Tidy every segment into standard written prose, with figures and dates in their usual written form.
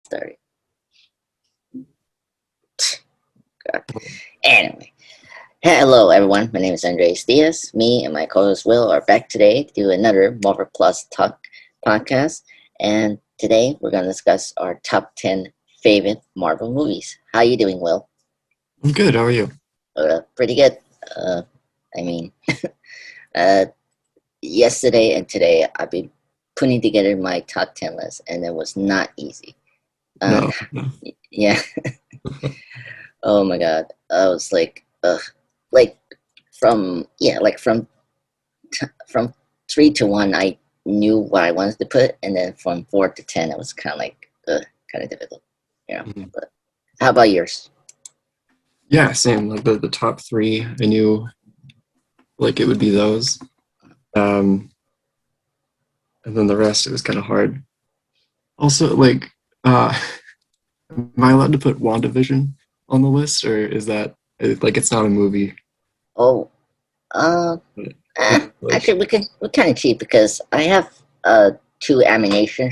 30. God. Anyway, hello everyone. My name is Andres Diaz. Me and my co-host Will are back today to do another Marvel Plus Talk podcast. And today we're going to discuss our top 10 favorite Marvel movies. How you doing, Will? I'm good. How are you? Pretty good. Uh, I mean, uh, yesterday and today I've been putting together my top 10 list, and it was not easy. No, And no. yeah, oh my god, I was like from 3 to 1, I knew what I wanted to put, and then from 4 to 10, it was kind of kind of difficult, you know. Mhm. But how about yours? Yeah, same. Like the top three, I knew like it would be those. Um, and then the rest, it was kind of hard. Also, uh, am I allowed to put WandaVision on the list, or is that like it's not a movie? Oh, uh, But it's like actually, we kind of cheat because I have two animation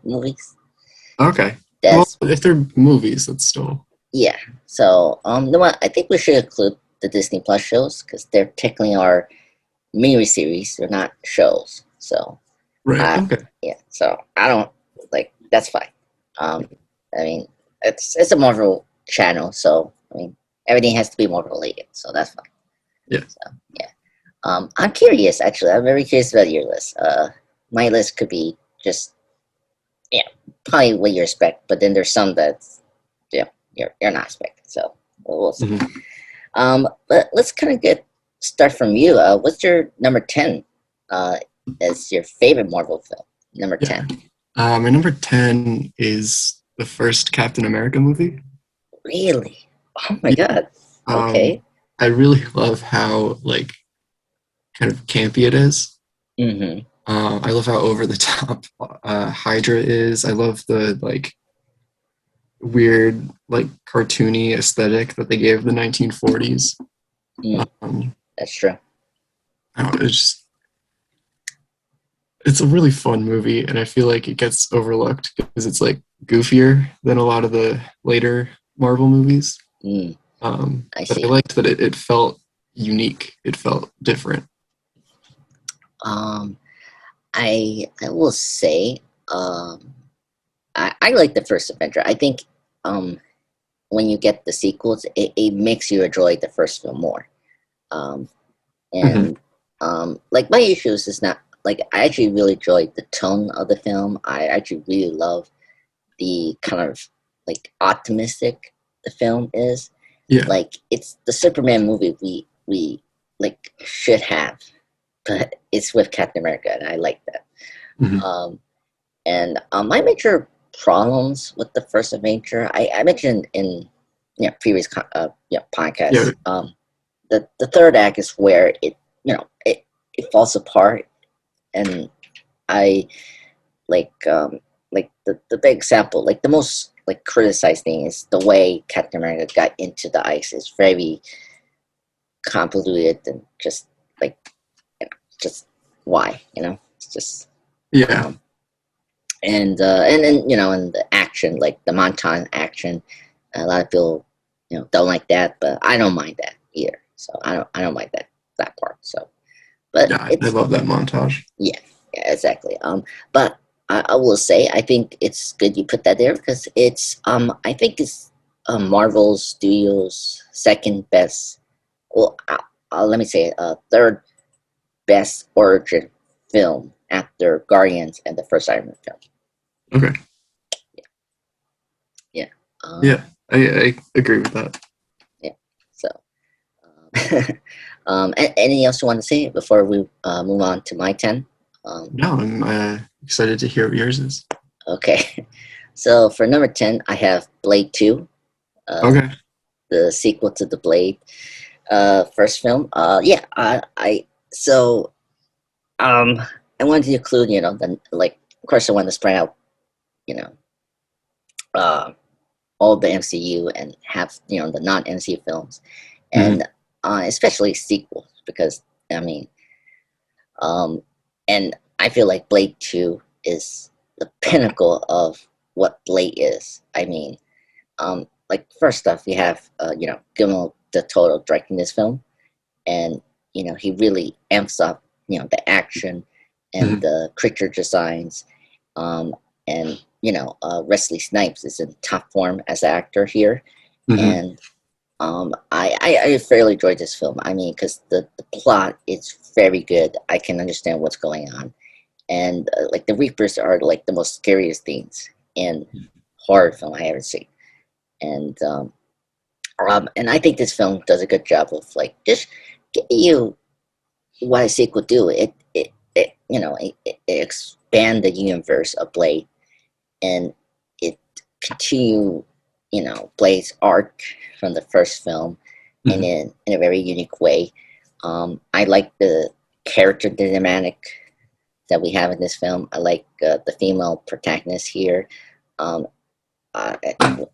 movies. okay. Well, That's if they're movies, that's still Yeah. So no, I think we should include the Disney Plus shows because they're technically our mini series. They're not shows. So right. uh, Okay. yeah. So I don't like that's fine. Um, I mean, it's a Marvel channel, so I mean everything has to be Marvel related. So that's fine. Yeah. So yeah. I'm curious actually. I'm very curious about your list. My list could be just yeah, probably what you expect, but then there's some that's you're not expecting. So we'll see. Mhm. But let's kind of get start from you. What's your number 10? As your favorite Marvel film? Number Yeah. 10. My number 10 is the first Captain America movie. Really? Oh my Yeah. god. Okay. I really love how like kind of campy it is. Mm-hmm. I love how over the top Hydra is. I love the like weird, like cartoony aesthetic that they gave the 1940s. Mm, Um, that's true. I don't know, it's a really fun movie, and I feel like it gets overlooked because it's like goofier than a lot of the later Marvel movies. Mm, I But I see. liked that it felt unique. It felt different. Um, I will say, I like the first Avenger. I think when you get the sequels, it makes you enjoy the first film more. Um, Hmm. and like my issues is not like I actually really enjoyed the tone of the film. I actually really love the kind of like optimistic the film is. Yeah. Like it's the Superman movie we like should have, but it's with Captain America, and I like that. Hmm. Um, and my major problems with the first Avenger, I mentioned in previous Yeah. podcasts. The third act is where it falls apart, and I like the big example, like the most like criticized thing is the way Captain America got into the ice is very convoluted and just like just why it's just Yeah. um and then and the action, like the montage action, a lot of people don't like that, but I don't mind that either, so I don't mind that part, so but Yeah. I it's love that montage. yeah, yeah, exactly. But I will say I think it's good you put that there because I think it's Marvel Studios' second best. Well, let me say third best origin film after Guardians and the first Iron Man film. Okay. Yeah. Yeah. Um. I agree with that. Yeah. So. Anything else you want to say before we move on to my 10? Um, No, I'm excited to hear what yours is. okay. So for number 10, I have Blade 2. Uh, Okay. the sequel to the Blade first film. Yeah, I so I wanted to include the like of course I wanted to spread out you know uh all the MCU and have the non MCU films Hmm. and especially sequels because I mean um and I feel like Blade 2 is the pinnacle of what Blade is. I mean, like first off, you have Guillermo del Toro directing this film, and he really amps up the action and Mhm. the creature designs, um, and Wesley Snipes is in top form as an actor here, Mhm. and I fairly enjoyed this film. I mean, because the plot is very good. I can understand what's going on, and like the Reapers are like the most scariest things in horror film I ever seen, and I think this film does a good job of like just giving you what a sequel do. It expand the universe of Blade, and it continue Blade's arc from the first film Mhm. in a very unique way. I like the character dynamic that we have in this film. I like the female protagonist here. Um, I think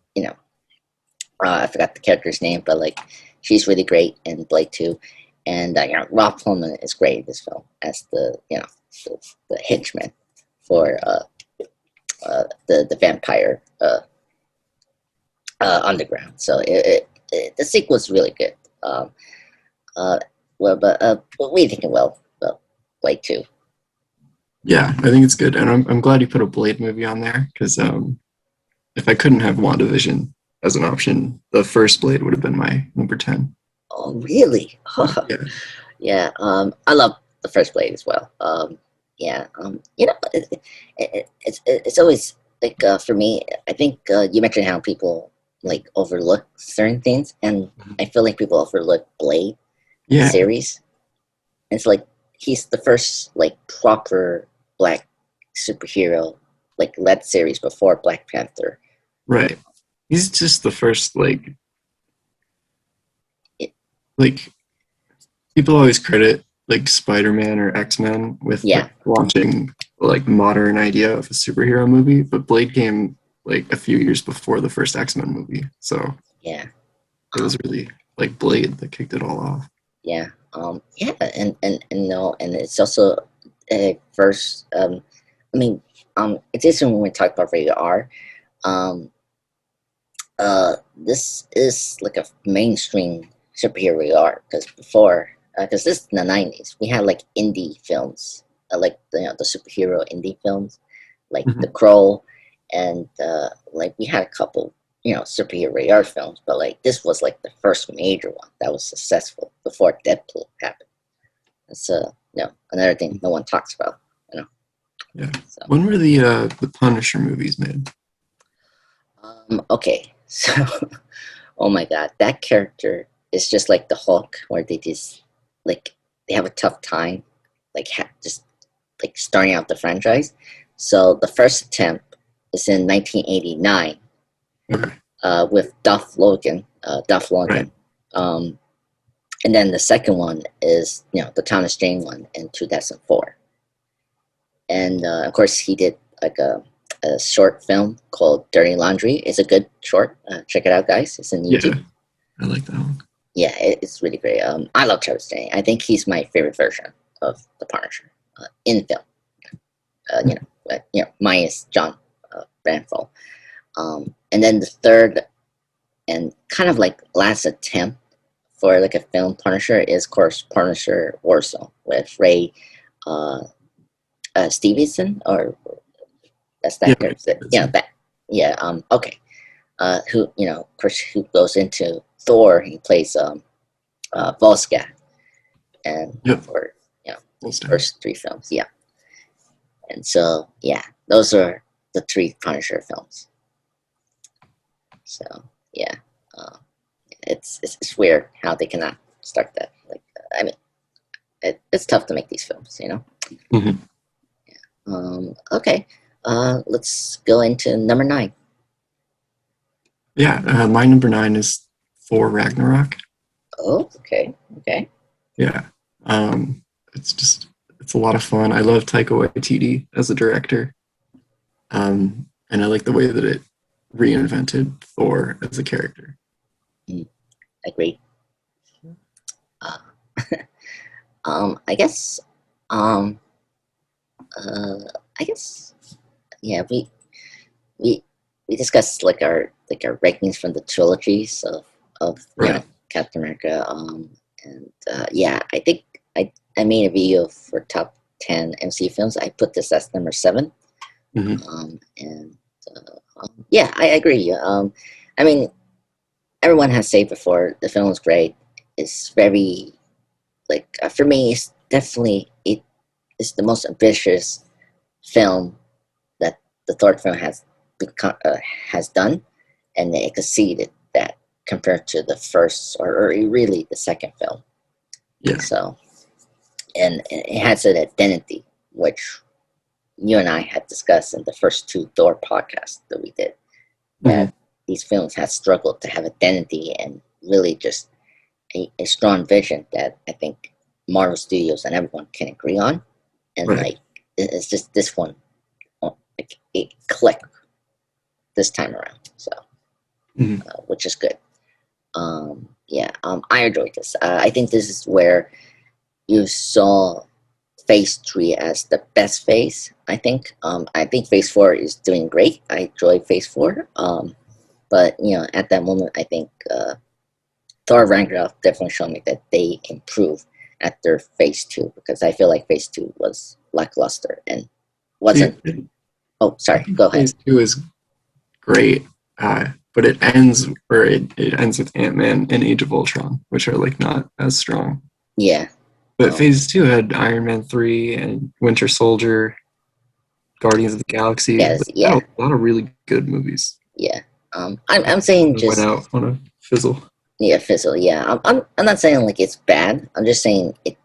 I forgot the character's name, but like she's really great in Blade Two, and Rob Pullman is great in this film as the henchman for the vampire underground. So the sequel is really good. Uh, what were you thinking? Well, Blade Two. Yeah, I think it's good, and I'm glad you put a Blade movie on there because if I couldn't have WandaVision as an option, the first Blade would have been my number 10. Oh, really? Yeah. Yeah, I love the first Blade as well. Yeah, it's always like for me. I think you mentioned how people like overlook certain things, and Mhm. I feel like people overlook Blade the Yeah, series. It's like he's the first like proper black superhero like led series before Black Panther. right. He's just the first It, like people always credit like Spider-Man or X-Men with like yeah, launching like modern idea of a superhero movie, but Blade came like a few years before the first X-Men movie. So yeah, it was really like Blade that kicked it all off. yeah, and no, and it's also first. I mean, it's interesting when we talk about rated R. Um, this is like a mainstream superhero rated R because before, because this is in the '90s, we had like indie films, like the superhero indie films, like The Mhm. Crow, and like we had a couple superhero rated R films, but like this was like the first major one that was successful before Deadpool happened. That's another thing no one talks about, you know. Yeah. So When were the Punisher movies made? okay, so oh my god, that character is just like the Hulk, where they just like they have a tough time, like just like starting out the franchise. So the first attempt is in 1989 Okay. with Duff Right. Logan, um, and then the second one is the Thomas Jane one in 2004, and of course he did like a short film called Dirty Laundry. It's a good short. Check it out, guys. It's on YouTube. Yeah, I like that one. Yeah, it's really great. I love Travis Day. I think he's my favorite version of the Punisher in film. Minus John Bradford. And then the third and kind of like last attempt for like a film Punisher is, of course, Punisher Warsaw with Ray uh, Stevenson, or that's Yeah, that Ray character. Yeah, Stevenson. that. Yeah. Okay. Who of course, who goes into Thor? He plays Volsca, and Yep. for Full these staff. first three films, yeah. And so yeah, those are the three Punisher films. So yeah, uh, it's weird how they cannot start that. Like, I mean, it's tough to make these films. Mhm. Okay, let's go into number nine. Yeah, my number 9 is Thor Ragnarok. Oh, okay, okay. Yeah, it's just it's a lot of fun. I love Taika Waititi as a director, and I like the way that it reinvented Thor as a character. Mm, agree. Uh, I guess, um, uh, I guess, yeah, we we discussed like our rankings from the trilogies of Right. Captain America. And yeah, I think I made a video for top 10 MC films. I put this as number 7. Hmm. And yeah, I agree. I mean, everyone has said before the film is great. It's very like for me, it's definitely it is the most ambitious film that the third film become has done, and it exceeded that compared to the first or really the second film. Yeah. So, and it has an identity which you and I had discussed in the first 2 Thor podcasts that we did. Hmm. That these films have struggled to have identity and really just a strong vision that I think Marvel Studios and everyone can agree on. And Right. like it's just this one, like it clicked this time around. So Hmm. which is good. Yeah, I enjoyed this. I think this is where you saw Phase 3 as the best phase. I think Phase 4 is doing great. I enjoy Phase 4. But at that moment, I think Thor Ragnarok definitely showed me that they improved after Phase 2 because I feel like Phase 2 was lackluster and See, wasn't. Oh, I sorry. think Go ahead. Phase Two is great, but it ends where it ends with Ant-Man and Age of Ultron, which are like not as strong. Yeah. But Um, Phase Two had Iron Man 3 and Winter Soldier, Guardians of the Galaxy. yes. Like, had Yeah. a lot of really good movies. Yeah. I'm saying It went just out on a fizzle. yeah, fizzle. Yeah. I'm not saying like it's bad. I'm just saying it.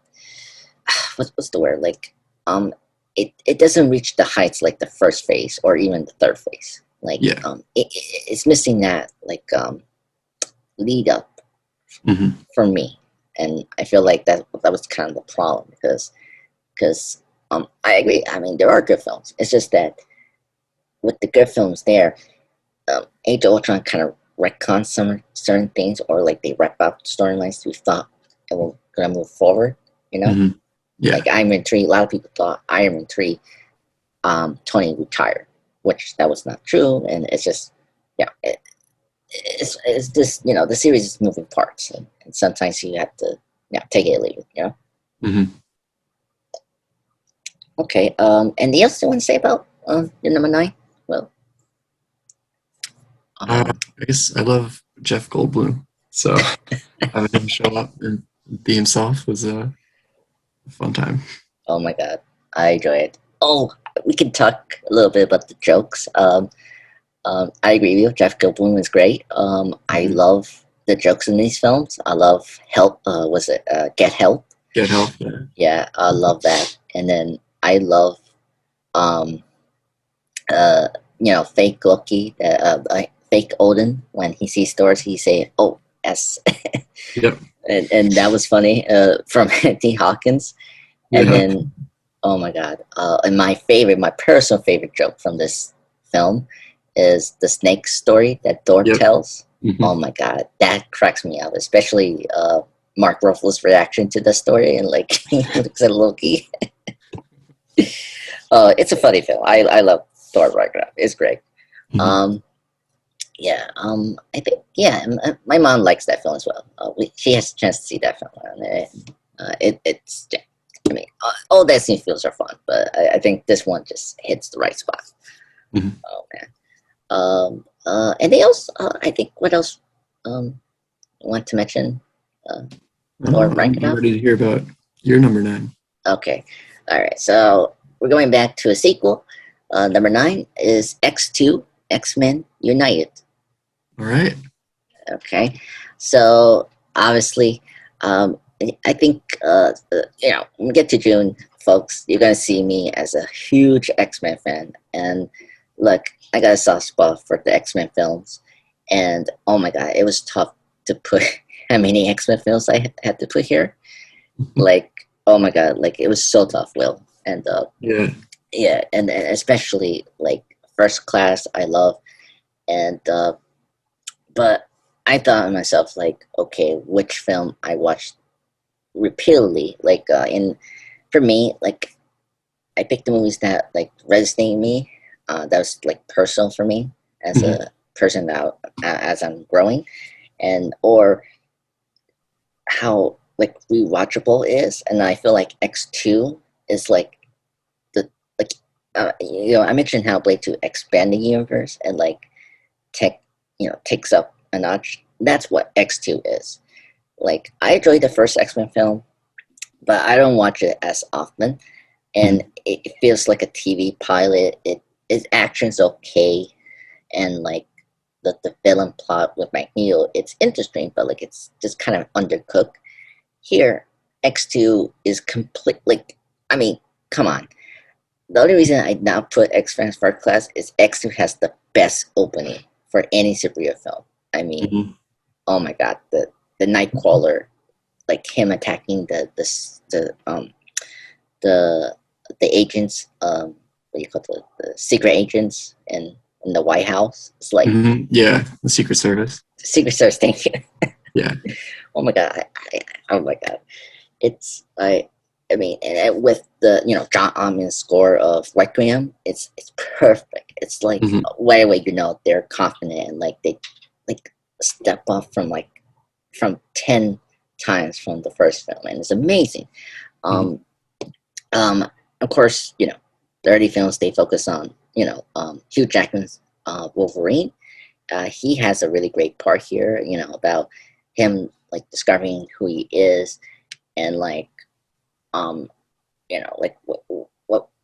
What's the word like? It doesn't reach the heights like the first phase or even the third phase. Like Yeah. it's missing that like lead up Hmm. for me, and I feel like that was kind of the problem because I agree. I mean, there are good films. It's just that with the good films there, Age of Ultron kind of retcons some certain things, or like they wrap up storylines we thought it will gonna move forward. You know, Hmm. Yeah. like Iron Man 3. A lot of people thought Iron Man 3, Tony retired, which that was not true, and it's just yeah. It's just the series is moving parts, and sometimes you have to take it or leave it. Hmm. Okay. Anything else you want to say about your number 9? Well, um, I guess I love Jeff Goldblum, so having him show up and be himself was a fun time. oh my god, I enjoy it. Oh, we can talk a little bit about the jokes. I agree with you. Jeff Goldblum is great. I Mhm. love the jokes in these films. I love Help. Was it Get Help? Get help. Yeah. Yeah, I love that. And then I love um, uh, fake Loki, fake Odin. When he sees Thor, he say, "Oh, S," Yep. and that was funny from Anthony Hawkins. And Yeah. then, oh my god, and my personal favorite joke from this film is the snake story that Thor Yep. tells. Hmm. Oh my god, that cracks me up, especially Mark Ruffalo's reaction to the story and like he looks at Loki. It's a funny film. I love Thor Ragnarok. It's great. Hmm. Um, yeah. I think my mom likes that film as well. She has a chance to see that film, and it's. Yeah, I mean, all Disney films are fun, but I think this one just hits the right spot. Hmm. Oh man. Anything else? I think what else? I want to mention uh, or rank it I'm up. ready to hear about your number 9. Okay. All right. So we're going back to a sequel. Number 9 is X2 X Men United. All right. Okay. So obviously, I think when we get to June, folks, you're gonna see me as a huge X Men fan. And look, I got a soft spot for the X Men films. And oh my god, it was tough to put how many X Men films I had to put here. Like, oh my god, like it was so tough, Will. And Yeah. yeah, and especially like First Class, I love. And but I thought to myself, like, okay, which film I watched repeatedly? Like, in for me, like, I picked the movies that like resonate me. that was like personal for me as Mhm. a person now as I'm growing, and or how like rewatchable it is. And I feel like X2 is like the like I mentioned how Blade 2 expand the universe and like tech takes up a notch. That's what X2 is. Like I enjoyed the first X-Men film, but I don't watch it as often, and Mhm. it feels like a TV pilot. Its action's okay, and like the villain plot with Magneto, it's interesting, but like it's just kind of undercooked. Here, X2 is complete. Like, I mean, come on. The only reason I now put X Men First Class is X2 has the best opening for any superhero film. I mean, Mhm. oh my god, the Nightcrawler, like him attacking the the agents, what do you call the secret agents in the White House. It's like Mhm. Yeah, the Secret Service. Secret Service. Thank you. Yeah. Oh my god. Oh my god. It's I mean, and with the John Amen's score of Requiem, it's perfect. It's like Mhm. right away they're confident and like they like step up from from 10 times from the first film, and it's amazing. Mhm. Um, of course, the early films they focus on Hugh Jackman's Wolverine. He has a really great part here. About him like discovering who he is and like um like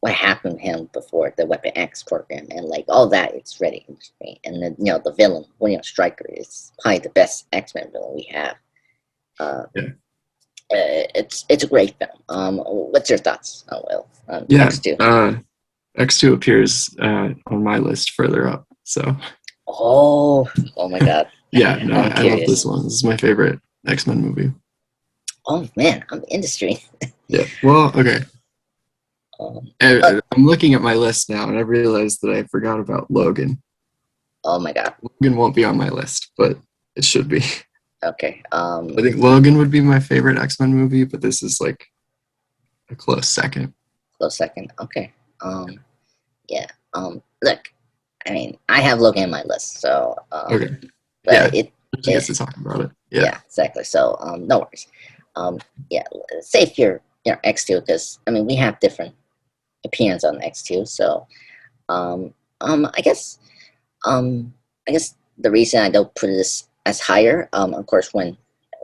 what happened to him before the Weapon X program and like all that. It's really interesting. And then the villain, Stryker is probably the best X-Men villain we have. Uh, Yeah. it's a great film. What's your thoughts on Yeah. X2? X2 appears on my list further up. So Oh my God, yeah, no, I'm I love curious. this one. This is my favorite X-Men movie. Oh man, I'm industry. Yeah. Well, okay. But I'm looking at my list now, and I realized that I forgot about Logan. oh my God. Logan won't be on my list, but it should be. Okay. I think Logan would be my favorite X-Men movie, but this is like a close second. Close second. Okay. Yeah. Look, I mean, I have Logan in my list, so Okay. but Yeah. I it guess to talk about it. Yeah. yeah, exactly. So no worries. Yeah, save your X2 because I mean we have different opinions on X2. So um I guess um I guess the reason I don't put this as higher, of course, when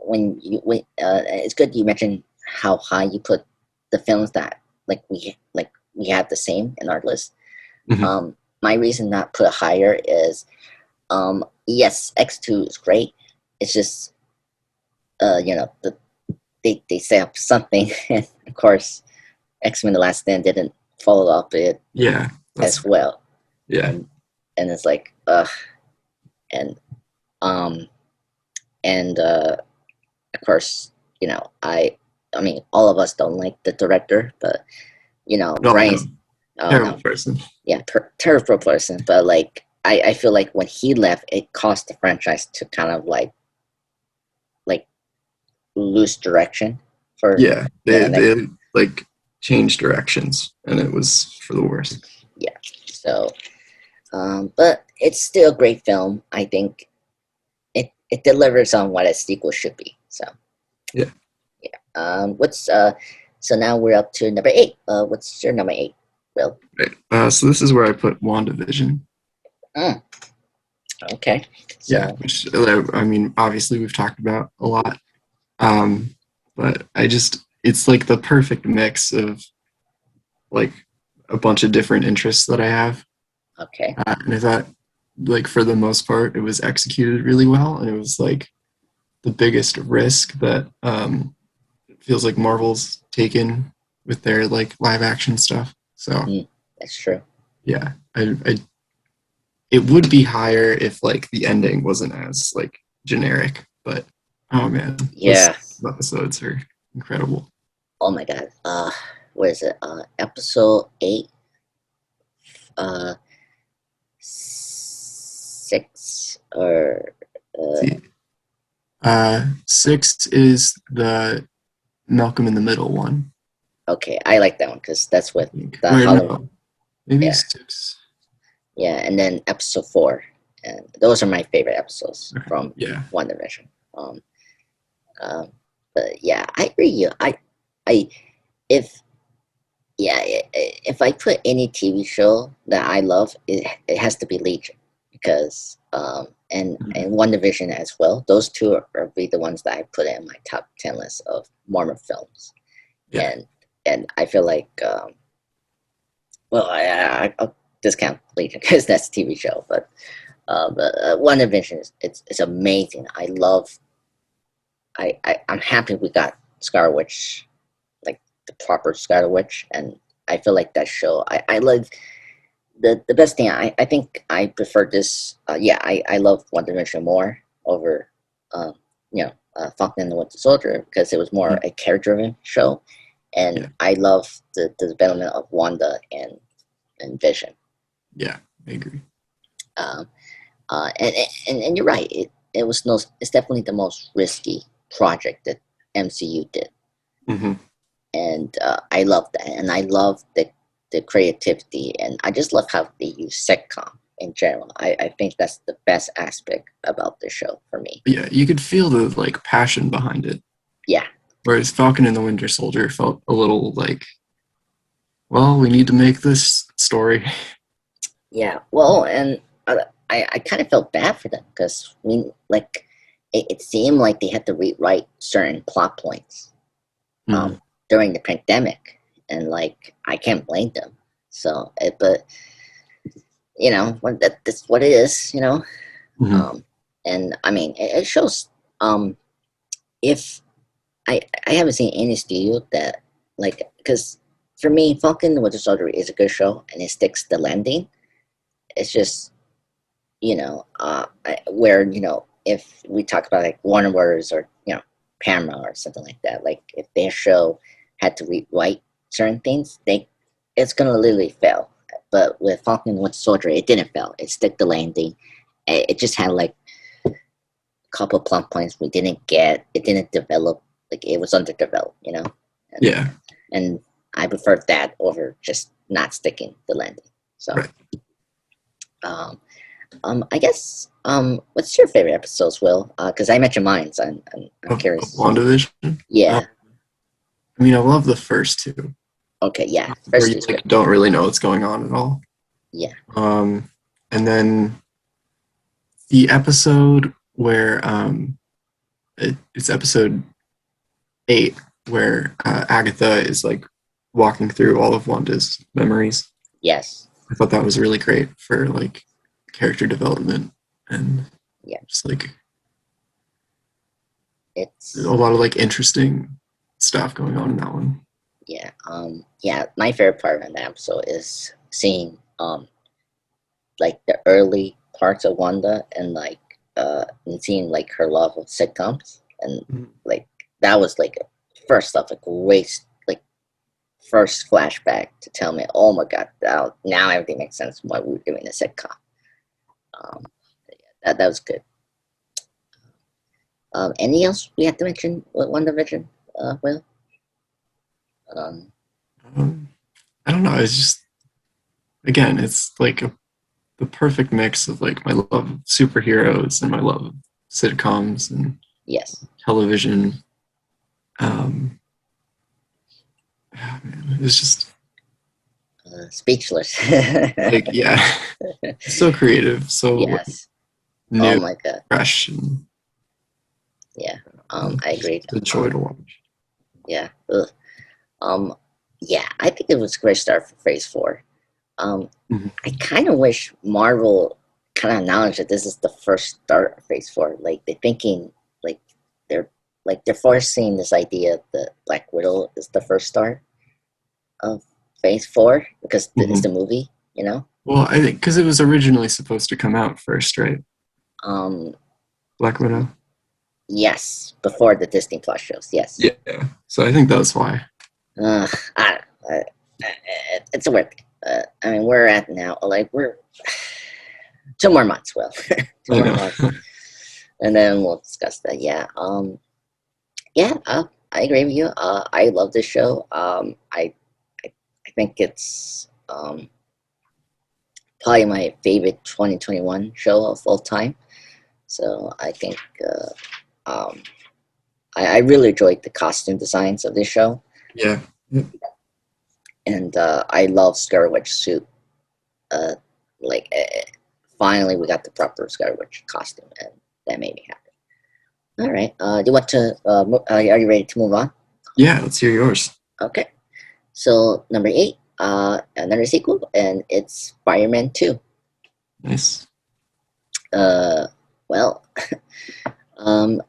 it's good you mentioned how high you put the films that we have the same in our list. Mhm. My reason not put it higher is yes, X2 is great. It's just they set up something, and of course, X Men: The Last Stand didn't follow up it Yeah. That's as well, yeah. and it's like and um, and of course, I mean, all of us don't like the director, but No, no. Ryan's, oh Terrible no, person. yeah, terrible person, but like I feel like when he left, it caused the franchise to kind of like lose direction for Yeah. the next. They like changed directions, and it was for the worst. Yeah, so but it's still a great film. I think it delivers on what a sequel should be. So Yeah. yeah. What's so now we're up to number 8. What's your number 8, Will? Right. So this is where I put WandaVision. Mm, okay. Yeah, So which I mean, obviously we've talked about a lot. Um, but it's like the perfect mix of like a bunch of different interests that I have. okay. And I thought, like, for the most part, it was executed really well. And it was like the biggest risk that it feels like Marvel's taken with their like live action stuff. So, Mm, that's true. yeah, it would be higher if like the ending wasn't as like generic. But oh man, those Yeah. episodes are incredible. Oh my God. What is it? Episode 8. 6 or See, 6 is the Malcolm in the Middle one. okay. I like that one because that's with I think. the Wait, Halloween. no, maybe Yeah. 6. Yeah, and then episode 4, and those are my favorite episodes Okay. from Yeah. WandaVision. Um, um, but yeah, I agree. You, I, if yeah, if I put any TV show that I love, it has to be Legion because and Mhm. WandaVision as well. Those two are be the ones that I put in my top 10 list of Marvel films, Yeah. and I feel like well, I'll discount Legion because that's a TV show, but WandaVision is it's amazing. I love I'm happy we got Scarlet Witch, like the proper Scarlet Witch, and I feel like that show. I love the best thing. I think I prefer this. Yeah, I love One Dimension more over, um, Falcon and the Winter Soldier because it was more Mhm. a character driven show, and Yeah. I love the development of Wanda and Vision. Yeah. I agree. Um, and you're right. It was no. It's definitely the most risky project that MCU did, Hmm. and I love that, and I love the creativity, and I just love how they use sitcom in general. I think that's the best aspect about the show for me. Yeah, you could feel the like passion behind it. Yeah, Whereas Falcon and the Winter Soldier felt a little like, well, we need to make this story. yeah. Well, and I kind of felt bad for them because we like it seemed like they had to rewrite certain plot points Mm. during the pandemic, and like I can't blame them. So, but that's what it is. Hmm. Um, and I mean, it shows. If I haven't seen any studio that like because for me, Falcon and the Winter Soldier is a good show and it sticks the landing. It's just where if we talk about like Warner Brothers or Paramount or something like that, like if their show had to rewrite certain things, it's gonna literally fail. But with Falcon and Winter Soldier, it didn't fail. It stick the landing. It just had like couple plot points we didn't get. It didn't develop. Like it was underdeveloped, and Yeah. and I prefer that over just not sticking the landing. So, Right. um, I guess, what's your favorite episodes, Will? Because I mentioned mine, so I'm Of curious. WandaVision. Uh, Yeah. I mean, I love the first two, Okay. Yeah. where First you two's like good. don't really know what's going on at all. Yeah. And then the episode where it's episode 8, where Agatha is like walking through all of Wanda's memories. Yes. I thought that was really great for like character development and Yeah. just like a It's lot of like interesting stuff going on in that one. yeah. Yeah. My favorite part of the episode is seeing like the early parts of Wanda and seeing like her love of sitcoms and Mhm. like that was like first off a great like first flashback to tell me, oh my god, now everything makes sense why we were doing a sitcom. Um, that was good. Anything else we have to mention with WandaVision? Will? Um, Um, I don't know. It's just again, it's like the perfect mix of like my love of superheroes and my love of sitcoms and yes. television. Um, man, it's just Speechless. like yeah, so creative, so like Yes. Oh new, my god. fresh, and Yeah. I just agreed. a joy to watch. Yeah. Ugh. Um, yeah, I think it was a great start for Phase 4. Mhm. I kind of wish Marvel kind of acknowledged that this is the first start of Phase 4. Like they're thinking, like they're they're forcing this idea that Black Widow is the first start of Phase 4 because it's the Mhm. movie, you know. Well, I think because it was originally supposed to come out first, right? Um, Black Widow. yes, before the Disney Plus shows. Yes. Yeah. So I think that's why. Uh, I, it's a weird thing. I mean, we're at now, like, we're 2 more months, Will. two I more know. months, and then we'll discuss that. Yeah. Yeah, I agree with you. I love this show. I think it's probably my favorite 2021 show of all time. So I think um, I really enjoyed the costume designs of this show, Yeah. Yep. and I love Scarlet Witch suit. Uh, like finally, we got the proper Scarlet Witch costume, and that made me happy. All right, do you want to? Are you ready to move on? Yeah, let's hear yours. Okay. So number 8, another sequel, and it's Spider-Man 2. Nice. Uh, well, um,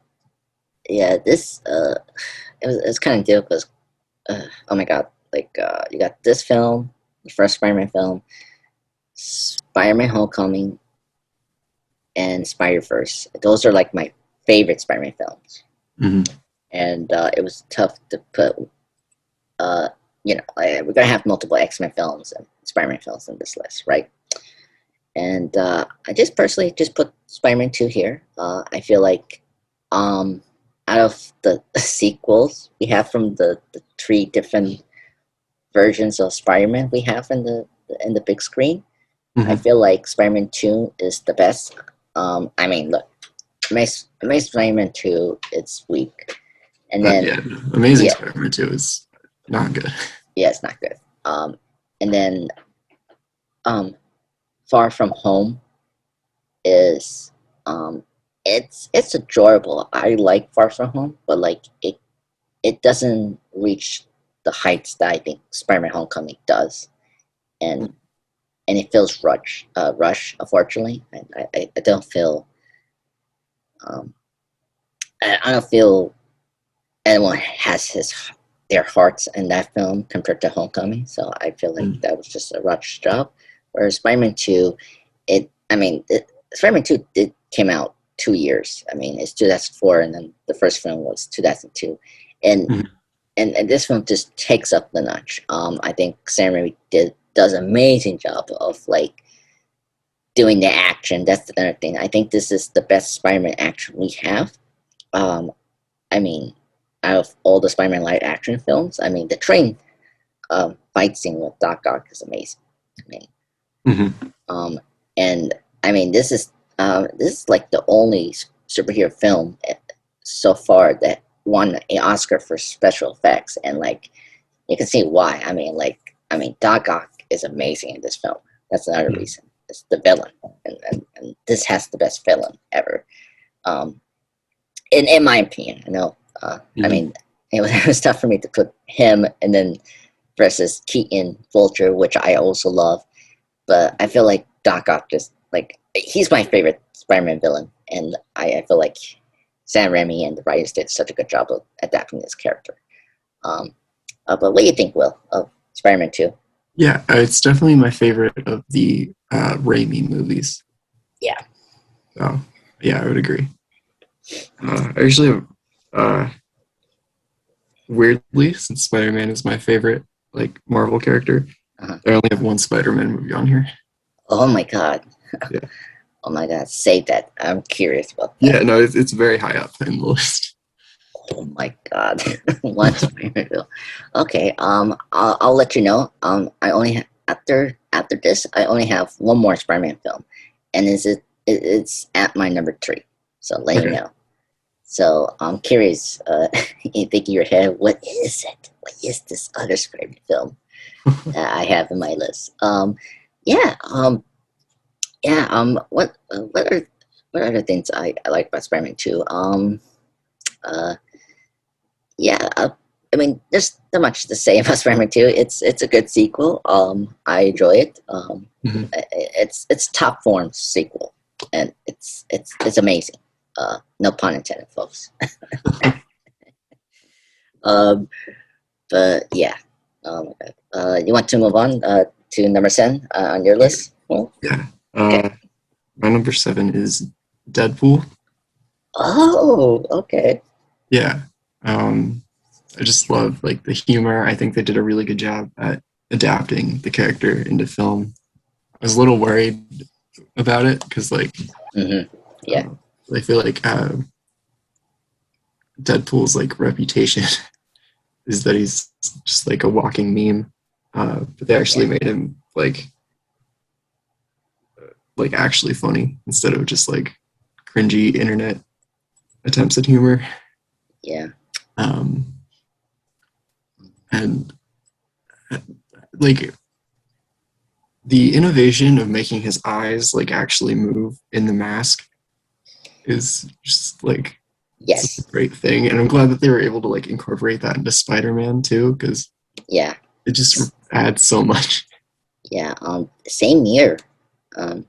yeah, this it was kind of difficult. Oh my god, like you got this film, the first Spider-Man film, Spider-Man: Homecoming, and Spider-Verse. Those are like my favorite Spider-Man films, Hmm. and it was tough to put. Uh, we're gonna have multiple X-Men films and Spider-Man films in this list, right? And I just personally just put Spider-Man 2 here. I feel like um, out of the sequels we have from the 3 different versions of Spider-Man we have in the big screen, I Hmm. feel like Spider-Man 2 is the best. I mean, look, Amazing Spider-Man 2, it's weak. And then, Yeah, Amazing yeah, Spider-Man 2 is not good. yeah, it's not good. And then um, Far From Home is um it's enjoyable. I like Far From Home, but like it doesn't reach the heights that I think Spider-Man: Homecoming does, and it feels rush. Unfortunately, I don't feel um I don't feel anyone has their hearts in that film compared to Homecoming. So I feel like Mm. that was just a rush job. Whereas Spider-Man 2, Spider-Man 2 did came out 2 years. I mean, it's 2004, and then the first film was 2002, and Mhm. and this film just takes up the notch. I think Sam Raimi does an amazing job of like doing the action. That's another thing. I think this is the best Spider-Man action we have. Um, I mean, out of all the Spider-Man live action films, I mean, the train fight scene with Doc Ock is amazing. I mean, Mhm. um, and I mean, this is like the only superhero film so far that won an Oscar for special effects, and like you can see why. I mean, Doc Ock is amazing in this film. That's another Mhm. reason. It's the villain, and this has the best villain ever. Um, in my opinion, I know. I Mhm. mean, it was tough for me to put him and then versus Keaton Vulture, which I also love. But I feel like Doc Ock just like he's my favorite Spider-Man villain, and I feel like Sam Raimi and the writers did such a good job of adapting this character. Um, but what do you think, Will, of Spider-Man 2? Yeah, it's definitely my favorite of the Raimi movies. Yeah. So, yeah, I would agree. I usually have, weirdly, since Spider-Man is my favorite, like Marvel character, Uh-huh. I only have one Spider-Man movie on here. Oh my god. Yeah, Oh my god. Say that. I'm curious about yeah, that. no, it's very high up in the list. Oh my god. One Spider-Man film. Okay. I'll let you know. I only after this, I only have one more Spider-Man film, and it's at my number 3. So let you Okay. know. So I'm curious, you think in your head, what is it? What is this other Spider-Man film that I have in my list? Yeah, what other things I like about Spider-Man 2? Uh, yeah, I mean, there's not much to say about Spider-Man 2. It's a good sequel. I enjoy it. Mhm. It's top form sequel, and it's amazing. No pun intended, folks. Um, But yeah, oh my god. You want to move on to number 7 on your list? Well, Yeah. okay. My number 7 is Deadpool. Oh, okay. Yeah. Um, I just love like the humor. I think they did a really good job at adapting the character into film. I was a little worried about it because like Yeah, uh, I feel like Deadpool's like reputation is that he's just like a walking meme. But they actually yeah, made him like like actually funny instead of just like cringy internet attempts at humor. Yeah. Um, and like the innovation of making his eyes like actually move in the mask is just like such a Yes. great thing, and I'm glad that they were able to like incorporate that into Spider-Man too, because Yeah. it just adds so much. Yeah. Same year. Um.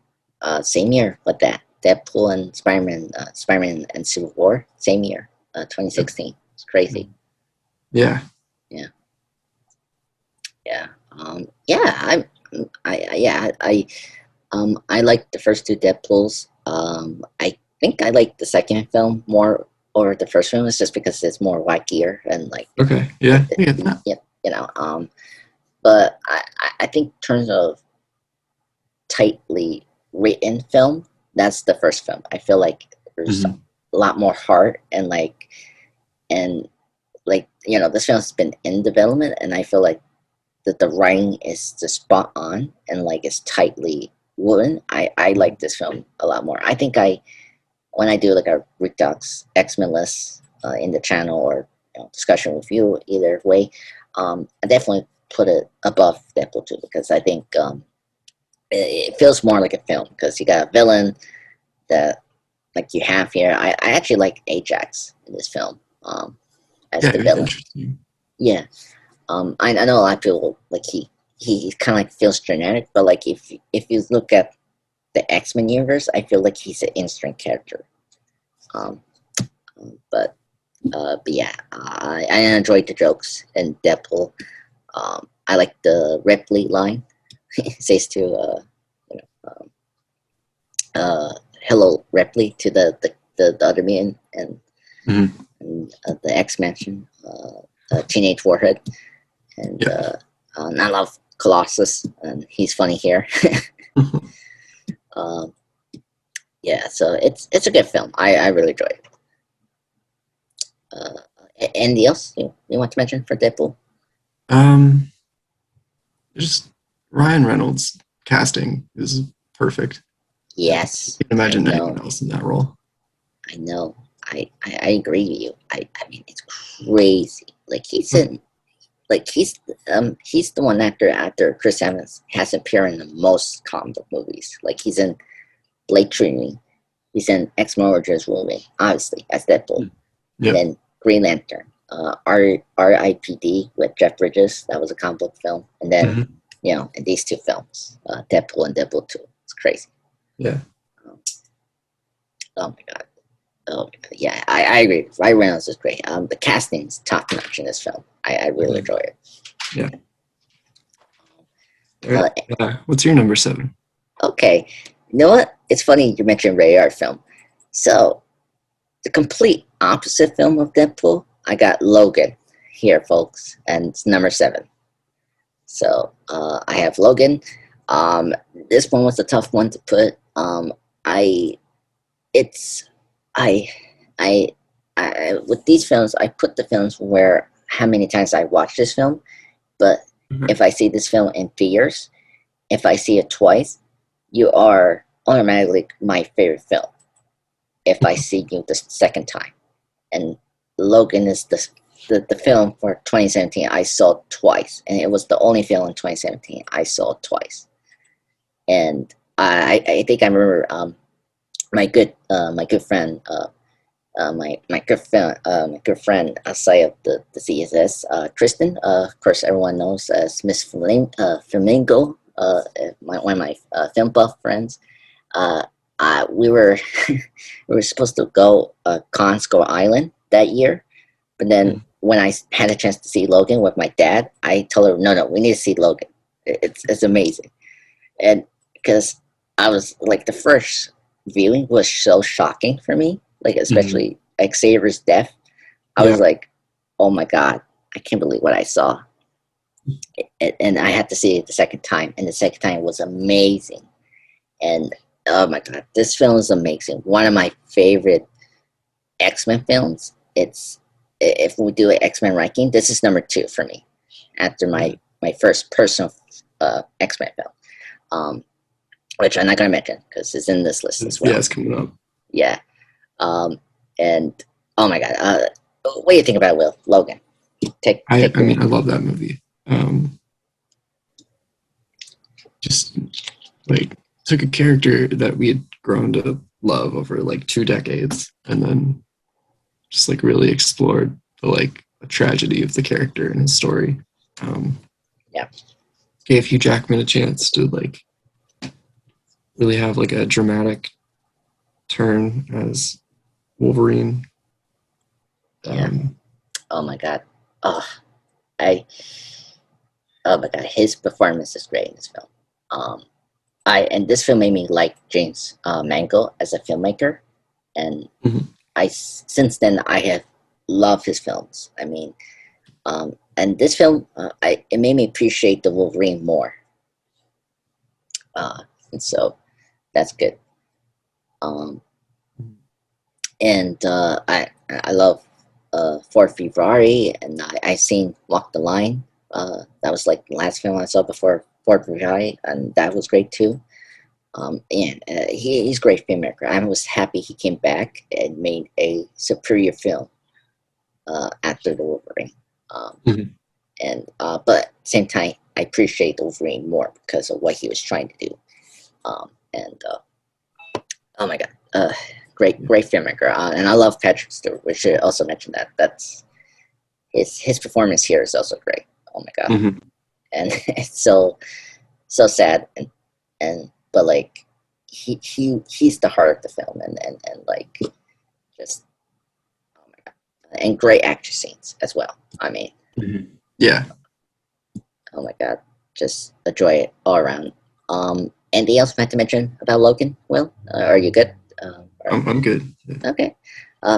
Same year with that. Deadpool and Spider-Man. Spider-Man and Civil War. Same year. 2016. It's crazy. Yeah, Yeah. Yeah. Yeah. Yeah. I like the first two Deadpools. I think I like the second film more over the first film. It's just because it's more wackier and like, okay, yeah, I get that. yeah, you know. But I think in terms of tightly written film, that's the first film. I feel like there's a Hmm. lot more heart and like this film's been in development, and I feel like that the writing is just spot on and like it's tightly woven. I like this film a lot more. I think I when I do like a Redux X-Men list in the channel or discussion with you either way, I definitely put it above Deadpool 2 because I think it feels more like a film because you got a villain that like you have here. I actually like Ajax in this film as Yeah, the it was villain. interesting. Yeah, I know a lot of people like he kind of like feels generic, but like if you look at the X-Men universe, I feel like he's an instant character. Um, but but yeah, I enjoyed the jokes in Deadpool. I like the Ripley line. He says to you know, "Hello, Ripley" to the other man Hmm. and the X Mansion, Teenage Warhead, and Yeah. I love Colossus, and he's funny here. um, yeah, so it's a good film. I really enjoy it. Anything else you want to mention for Deadpool? um, just Ryan Reynolds casting is perfect. I Yes, can't I imagine anyone know. else in that role. I know. I agree with you. I mean it's crazy. Like he's the one actor after Chris Evans has appeared in the most comic book movies. Like he's in Blade Trinity, he's in X Men Origins Wolverine, obviously as Deadpool, and Yep. then Green Lantern, R.I.P.D. with Jeff Bridges. That was a comic book film, and then Hmm. in these two films, Deadpool and Deadpool 2. It's crazy. Yeah. Um, oh my god. Oh my god. Yeah, I agree. Ryan Reynolds is great. The casting is top notch in this film. I really Mhm. enjoy it. Yeah. All Uh, right. What's your number seven? okay, you know what? It's funny you mentioned Ray art film. So the complete opposite film of Deadpool, I got Logan here, folks, and it's number seven. So I have Logan. Um, this one was a tough one to put. I it's I I with these films, I put the films where how many times I watched this film. But Okay. if I see this film in theaters, if I see it twice, you are automatically my favorite film. If I see you the second time, and Logan is the film for 2017 I saw twice, and it was the only film in 2017 I saw twice. And I think I remember my good friend my good friend outside of the CSS, Tristan. Of course, everyone knows as Miss Flamingo. One of my film buff friends. Uh, we were we were supposed to go Consco Island that year, but then Mhm. when I had a chance to see Logan with my dad, I told her, no, we need to see Logan. It's amazing, and because I was like the first viewing was so shocking for me, like Mhm. especially like Xavier's death. I was Yeah. like, oh my god, I can't believe what I saw, and I had to see it the second time, and the second time was amazing. And oh my god, this film is amazing. One of my favorite X-Men films. It's if we do an X-Men ranking, this is number two for me after my first personal X-Men film. Um, which I'm not gonna mention because it's in this list as Yeah, well. it's coming up. Yeah. Um, and oh my god, what do you think about Will Logan? Take I the mean, I love that movie. Um, just like took a character that we had grown to love over like 2 decades, and then just like really explored the like a tragedy of the character and his story. Um, yeah. Gave Hugh Jackman a chance to like really have like a dramatic turn as Wolverine. Yeah. Um, Oh my god. Oh, I. Oh my god, his performance is great in this film. Um, and this film made me like James Mangold as a filmmaker, and mhm. since then I have loved his films. I mean, and this film, it made me appreciate the Wolverine more, and so that's good. Um, and I love Ford v Ferrari, and I seen Walk the Line. That was like the last film I saw before Ford v Ferrari, and that was great too. And he's a great filmmaker. I was happy he came back and made a superior film after the Wolverine. Um, Mhm. but at the same time, I appreciate the Wolverine more because of what he was trying to do. And oh my god, great filmmaker. And I love Patrick Stewart. We should also mention that. That's his performance here is also great. Oh my god, Mhm. and it's so sad and but like he's the heart of the film and like just oh my god, and great action scenes as well. I mean, Mhm. Yeah, oh my god, just enjoy it all around. Anything else you have to mention about Logan? Will, are you good? I'm good. Okay.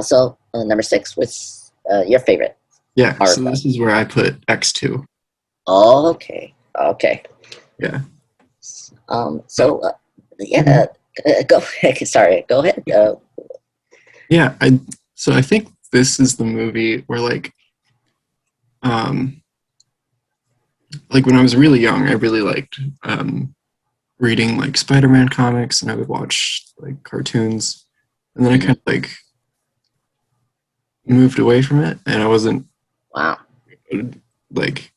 So number six, what's your favorite Yeah, horror so film? this is where I put X2. Okay, okay. Yeah. So yeah, go ahead. Sorry, go ahead. Yeah, I think this is the movie where um like when I was really young, I really liked reading like Spider-Man comics, and I would watch like cartoons, and then I kind Mhm. of like moved away from it, and I wasn't Wow. like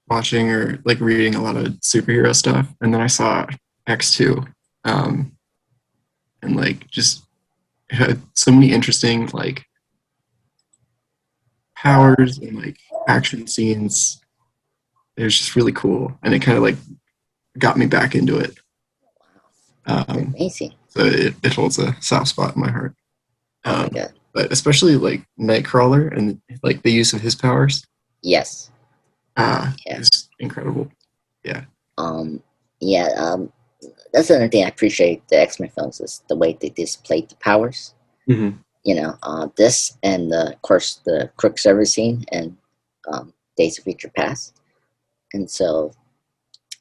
watching or like reading a lot of superhero stuff, and then I saw X2, um, and like just it had so many interesting like powers and like action scenes. It was just really cool, and it kind of like got me back into it. That's Um, amazing. so it holds a soft spot in my heart. Oh my Um, god. but especially like Nightcrawler and like the use of his powers Yes. Yeah. is incredible. Yeah. Um. Yeah. That's another thing I appreciate the X Men films is the way they displayed the powers. Hmm. This and of course the Quicksilver scene and Days of Future Past, and so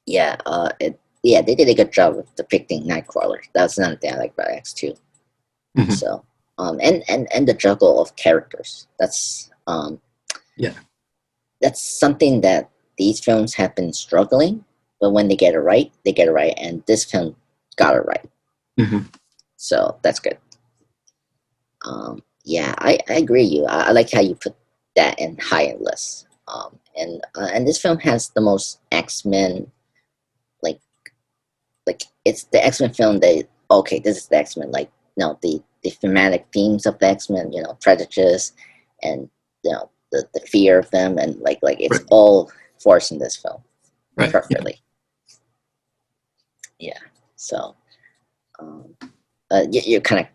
yeah, they did a good job of depicting Nightcrawler. That's another thing I like about X2. Hmm. So and the juggle of characters. Yeah. That's something that these films have been struggling, but when they get it right, they get it right, and this film got it right. Hmm. So that's good. Yeah, I agree. I like how you put that in high list. And this film has the most X Men like it's the X Men film that okay, this is the X Men like no the thematic themes of the X Men, prejudice and the fear of them and like it's Right. all forced in this film Right. Yeah. perfectly. Yeah. So you kind of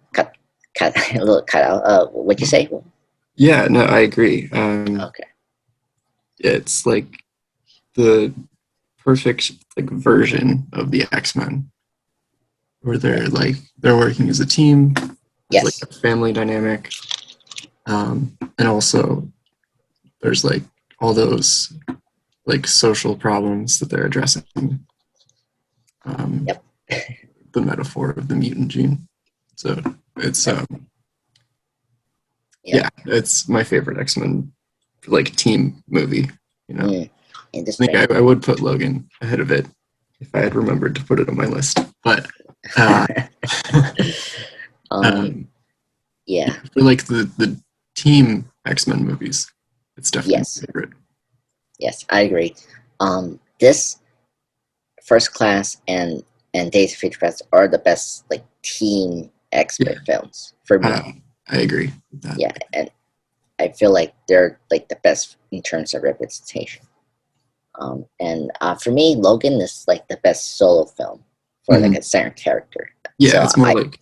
cut a little cut out. What'd you say? Yeah. No, I agree. Okay. It's like the perfect like version of the X-Men, where Yeah. they're working as a team. There's like Yes. a family dynamic, and also there's like all those like social problems that they're addressing. Um, Yep. the metaphor of the mutant gene. So it's Yep. Yep. yeah, it's my favorite X-Men like team movie. You know, Mm. In this I think film. I would put Logan ahead of it. if I had remembered to put it on my list. But uh, um, um, yeah, for like the team X-Men movies, it's definitely yes, my favorite. yes, I agree. This First Class and Days of Future Past are the best like team Yeah, X-Men films for me. I agree with that. Yeah, and I feel like they're like the best in terms of representation. And for me, Logan is like the best solo film for like Mhm. a certain character. Yeah, So it's more like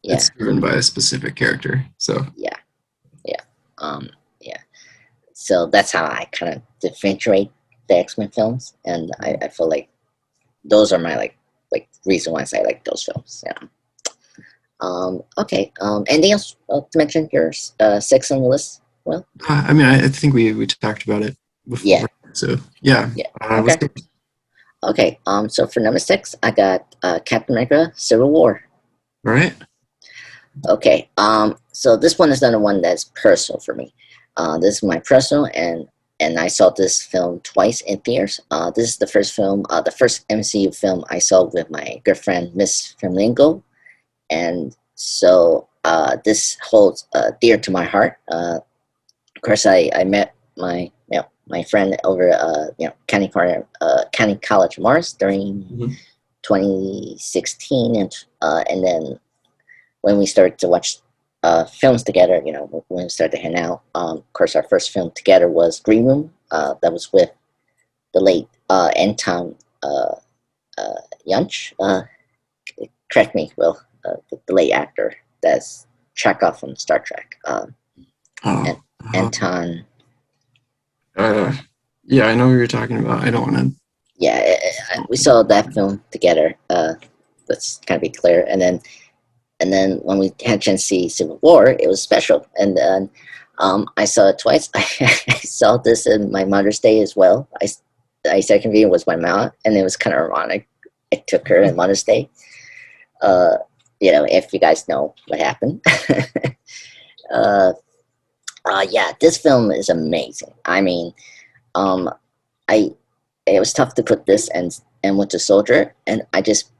yeah, it's driven by a specific character. So yeah, yeah, um, yeah. So that's how I kind of differentiate the X Men films, and I feel like those are my like reason why I like those films. Yeah. Okay. Anything else to mention? Your six on the list? Well, I mean, I think we talked about it yeah, before. So yeah, yeah. let's Okay. go. Okay. So for number six, I got Captain America: Civil War. All right. Okay. So this one is another one that's personal for me. This is my personal, and I saw this film twice in theaters. This is the first film, the first MCU film I saw with my good friend Miss Flamingo, and so this holds dear to my heart. Of course, I met my friend over County College Mars during Mhm. 2016, and then when we started to watch films together, when we started to hang out. Of course, our first film together was Green Room. That was with the late Anton Yunch. Correct me, Will. The late actor that's Chekhov from Star Trek. Oh, And Anton. uh, yeah, I know what you're talking about. I don't want Yeah, to. we saw that film together. Let's kind of be clear. And then when we had a chance to see Civil War, it was special. And then I saw it twice. I saw this in my Mother's Day as well. I second viewing was my mom, and it was kind of ironic. I took her in Mother's Day. Uh, if you guys know what happened. uh, yeah, this film is amazing. I mean, um, I it was tough to put this and Winter Soldier, and I just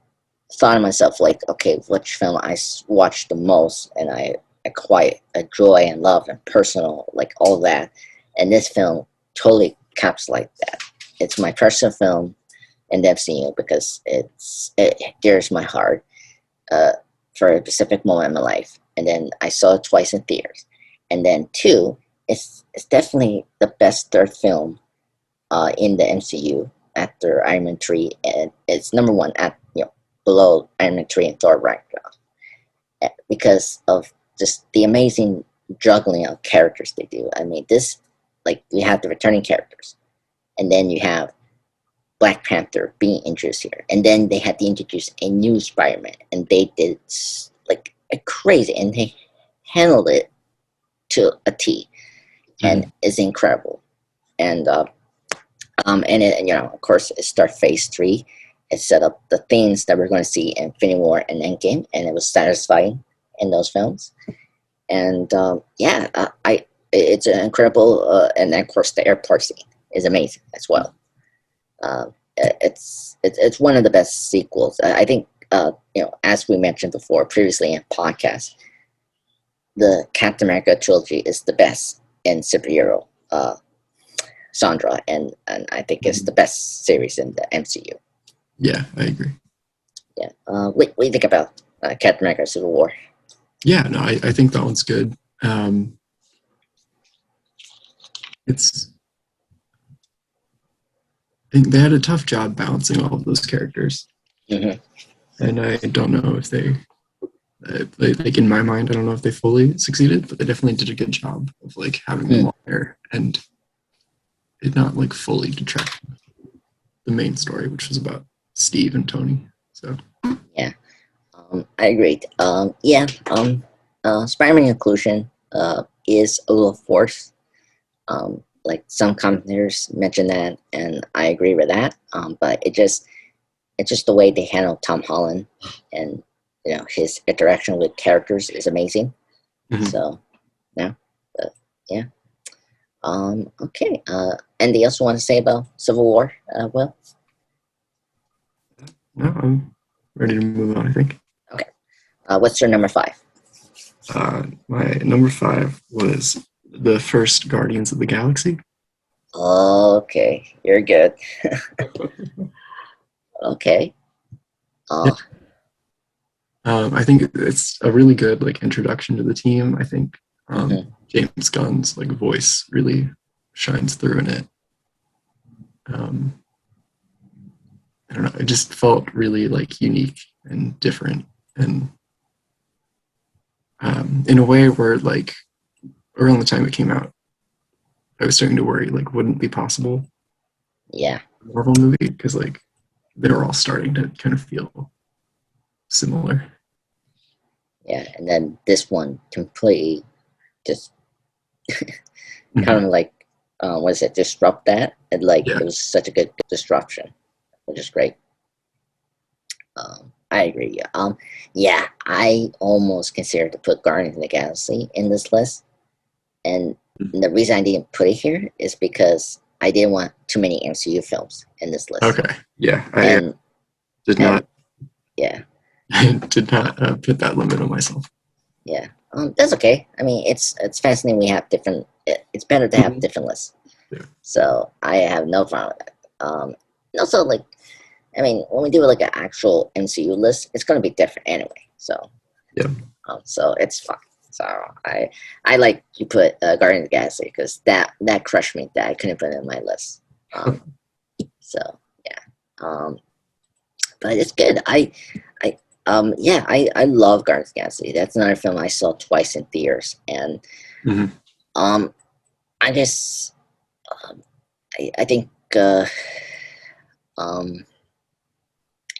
thought to myself like, okay, which film watched the most, and I quite enjoy and love and personal like all that, and this film totally caps like that. It's my personal film in the MCU because it dears my heart uh, for a specific moment in my life, and then I saw it twice in theaters, and then two, it's definitely the best third film in the MCU after Iron Man 3, and it's number one at below Iron Man 3 and Thor Ragnarok because of just the amazing juggling of characters they do. I mean, this like you have the returning characters, and then you have Black Panther being introduced here, and then they had to introduce a new Spider-Man, and they did like a crazy, and they handled it to a T, and Mhm. it's incredible. And and it, of course, it started Phase 3. It set up the themes that we're going to see in Infinity War and Endgame, and it was satisfying in those films. And yeah, it's an incredible, and then, of course, the airport scene is amazing as well. It's one of the best sequels. I think, as we mentioned before previously in podcasts, the Captain America trilogy is the best in superhero genre, and I think it's the Mhm. best series in the MCU. Yeah, I agree. Yeah. What do you think about Captain America: Civil War? Yeah, no, I think that one's good. It's I think they had a tough job balancing all of those characters, Hmm. and I don't know if they, like in my mind, I don't know if they fully succeeded, but they definitely did a good job of like having them Mm, all there and it not like fully detract from the main story, which was about Steve and Tony. So yeah, I agree. Yeah, Spider-Man inclusion is a little forced. Like some commentators mention that, and I agree with that. But it's just the way they handle Tom Holland, and his interaction with characters is amazing. mhm. So yeah, but, yeah. Okay. Anything else you want to say about Civil War? Will? No, I'm ready to move on, I think. Okay. What's your number five? My number five was the first Guardians of the Galaxy. Okay, you're good. Okay. Yeah. Uh, I think it's a really good like introduction to the team. I think mhm. James Gunn's like voice really shines through in it. Um, I don't know. It just felt really like unique and different, and in a way where like around the time it came out, I was starting to worry like wouldn't it be possible Yeah, a Marvel movie because like they were all starting to kind of feel similar. yeah. And then this one completely just kind Mm-hmm. of like, what is it, disrupt that? And like, Yeah. it was such a good disruption, which is great. I agree. Yeah. Yeah, I almost considered to put Guardians of the Galaxy in this list. And the reason I didn't put it here is because I didn't want too many MCU films in this list. Okay. Yeah. I And, did and not yeah, did not put that limit on myself. yeah. That's okay. I mean, it's fascinating. We have different. It's better to have Mhm. different lists. Yeah. So I have no problem with that. And also, like, I mean, when we do like an actual MCU list, it's gonna be different anyway. Yeah. So it's fine. So I like you put Guardian of the Galaxy because that crushed me that I couldn't put it in my list. Um, so yeah, but it's good. I love Guardians of the Galaxy. That's another film I saw twice in theaters, and Hmm. um, I just I think um,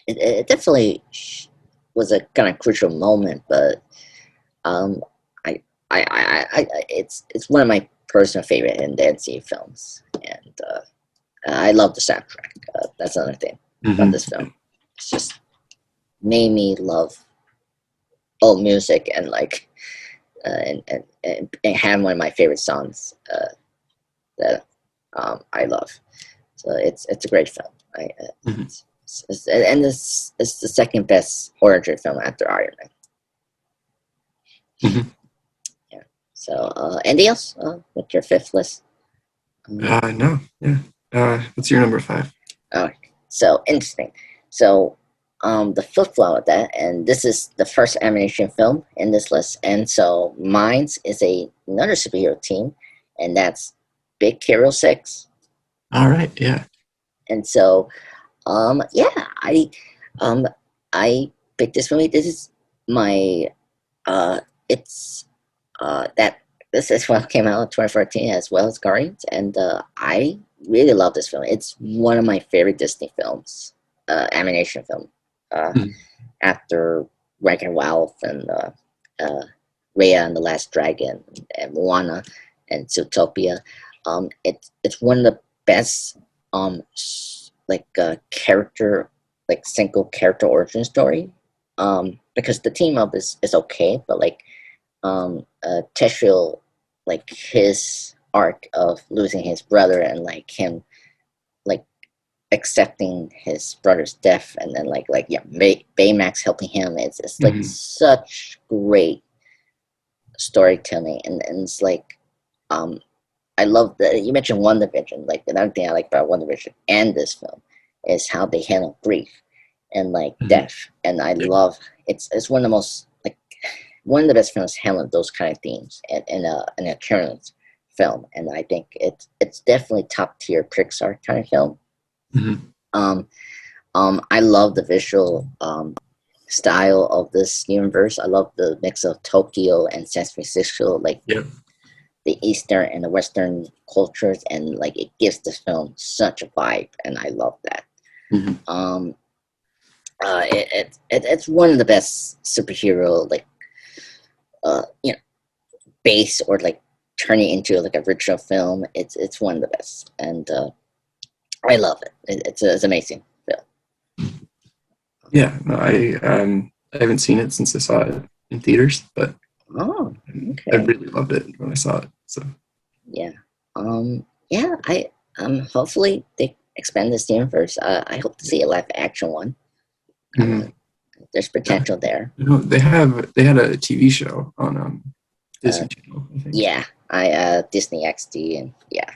it definitely was a kind of crucial moment, but um, it's one of my personal favorite and dancing films, and I love the soundtrack. That's another thing about Hmm. this film. It's just made me love old music and like and have one of my favorite songs that I love. So it's a great film. Hmm. And it's the second best origin film after Iron Man. Hmm. Yeah. So anything else? What's your fifth list? No. Yeah. What's your number five? Oh, so interesting. So, the flip flow of that, and this is the first animation film in this list, and so mine's is another superhero team, and that's Big Hero 6. All right. Yeah. And so, yeah, um, I picked this movie. This is my, it's, that this is what came out in 2014 as well as Guardians, and I really love this film. It's one of my favorite Disney films, animation film, uh, Mhm. after Wreck-It Ralph and Raya and the Last Dragon and Moana and Zootopia. It's one of the best character single character origin story. Because the team up is okay, but like Teshriel, like his arc of losing his brother and like him like accepting his brother's death and then yeah, Baymax helping him. It's like Mhm. such great storytelling, and it's like um I love that you mentioned One Division. Like another thing I like about One Division and this film is how they handle grief and like Mhm. death, and I Yeah. love it's one of the most like one of the best films handling those kind of themes in a current film, and I think it's definitely top tier Pixar kind of film. Mhm. Um, I love the visual style of this universe. I love the mix of Tokyo and San Francisco, like Yeah. the Eastern and the Western cultures, and like it gives this film such a vibe, and I love that. Mhm. Um, it's one of the best superhero like you know base or like turning into like a original film. It's one of the best, and I love it. It's amazing film. Yeah. No, I haven't seen it since I saw it in theaters, but Oh, I okay. really loved it when I saw it. So Yeah. Yeah, I hopefully they expand this universe. I hope to see a live action one. I Mhm. mean, there's Yeah. potential there. You know, they had a TV show on Uh, Disney Channel, I think. yeah, I Disney XD and yeah,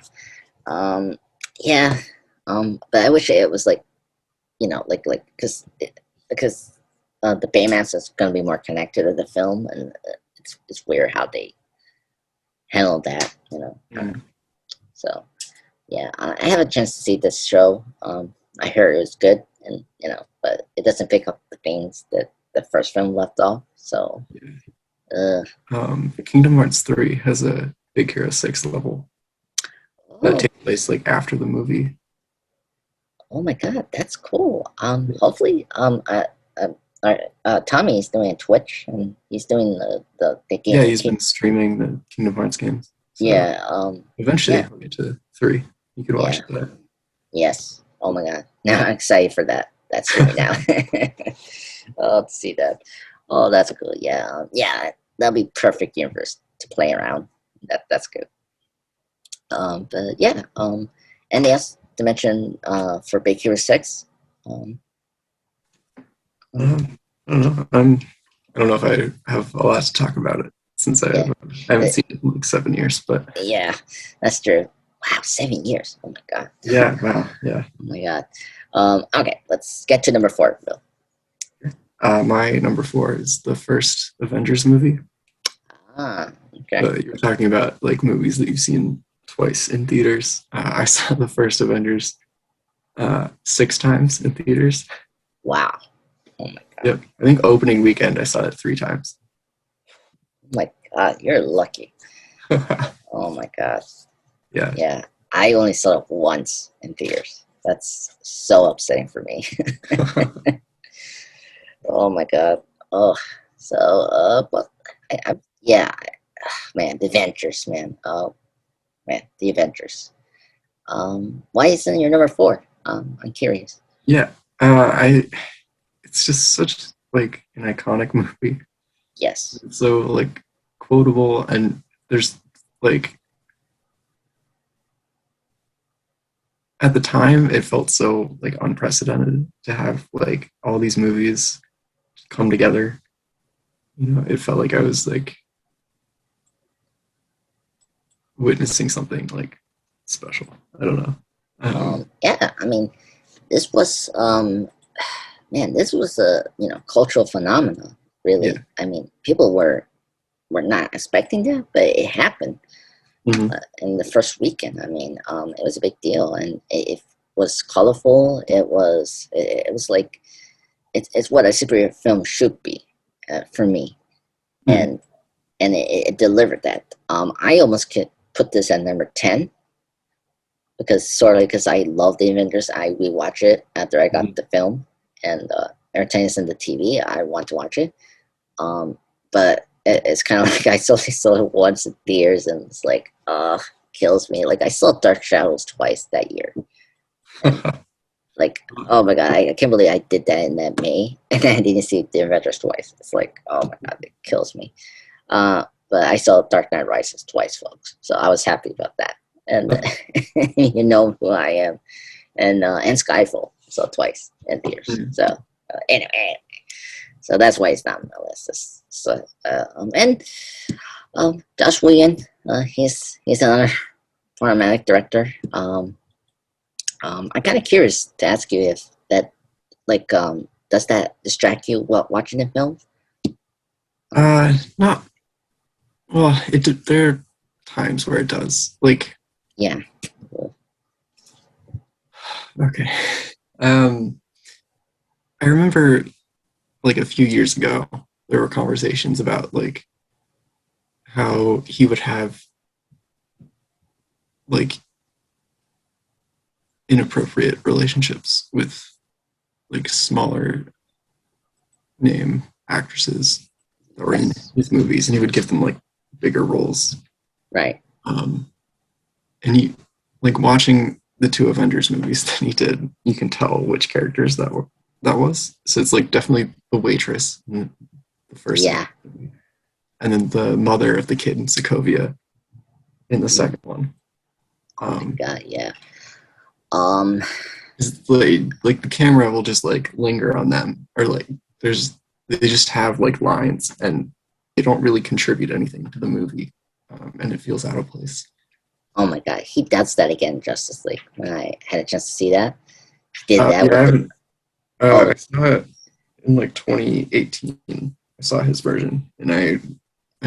um, yeah, but I wish it was like like because the Baymax is going to be more connected to the film, and it's weird how they handled that, Mm. So yeah, I have a chance to see this show. I heard it was good, and but it doesn't pick up the things that the first film left off. So, uh, Kingdom Hearts 3 has a Big Hero 6 level that oh, takes place like after the movie. oh my God, that's cool. Hopefully, Tommy's doing a Twitch, and he's doing the Yeah, game. he's been streaming the Kingdom Hearts games. So Yeah, eventually yeah, he'll get to 3. You could watch yeah, it there. yes. Oh my God, now I'm excited for that streaming now. Oh, to see that. Oh, that's cool. Yeah, yeah, that'll be perfect universe to play around. That's good. But yeah, and yes, to mention for Big Hero 6. Um, um, I don't know. I don't know if I have a lot to talk about it since yeah, I haven't uh, seen it in like 7 years. But yeah, that's true. Wow, 7 years. Oh my God. yeah, wow, yeah. Oh my God. Okay, let's get to number four, Bill. My number 4 is the first Avengers movie. Okay. You were talking about like movies that you've seen twice in theaters. I saw the first Avengers 6 times in theaters. Wow. Oh my God. Yep, I think opening weekend I saw it 3 times. Oh my God, you're lucky. Oh my God. Yeah. Yeah, I only saw it once in theaters. That's so upsetting for me. Oh my God. Oh, so but yeah, man, the Avengers, man. Oh man, the Avengers. Why isn't your number four? I'm curious. Yeah, I. It's just such like an iconic movie. Yes. It's so like quotable, and there's like at the time it felt so like unprecedented to have like all these movies come together. You know, it felt like I was like witnessing something like special. I don't know. Yeah, I mean, this was man, this was a cultural phenomenon. Yeah. Really, I mean, people were not expecting that, but it happened Hmm. in the first weekend. I mean, it was a big deal, and it was colorful. It was like it's what a superhero film should be for me, Hmm. and it delivered that. I almost could put this at number 10 because I love the Avengers. I rewatch it after I got Hmm. the film, and every time it's in the TV, I want to watch it. But it's kind of like I only saw it once in theaters, and it's like, kills me. Like I saw Dark Shadows twice that year, and like, oh my God, I can't believe I did that in that May, and I didn't see the Avengers twice. It's like, oh my God, it kills me. But I saw Dark Knight Rises twice, folks, so I was happy about that. And you know who I am, and Skyfall saw twice in theaters. So anyway, so that's why it's not on my list. And Josh Whedon, he's another dramatic director. I'm kind of curious to ask you if that does that distract you while watching the film? Um, Not well. There are times where it does. Like yeah, okay, um, I remember like a few years ago there were conversations about like how he would have like inappropriate relationships with like smaller name actresses that were in yes, his movies, and he would give them like bigger roles. right, Um, and he like watching the two Avengers movies that he did, you can tell which characters that was. So it's like definitely the waitress in the first yeah, movie, and then the mother of the kid in Sokovia in the mm, second one. oh my Um, God, yeah. Um, 'cause, like the camera will just like linger on them, or like there's they just have like lines, and they don't really contribute anything to the movie, and it feels out of place. Oh my god, he does that again in Justice League. When I had a chance to see that, he did that Yeah, I with the haven't. I oh saw it in like 2018. I saw his version, and I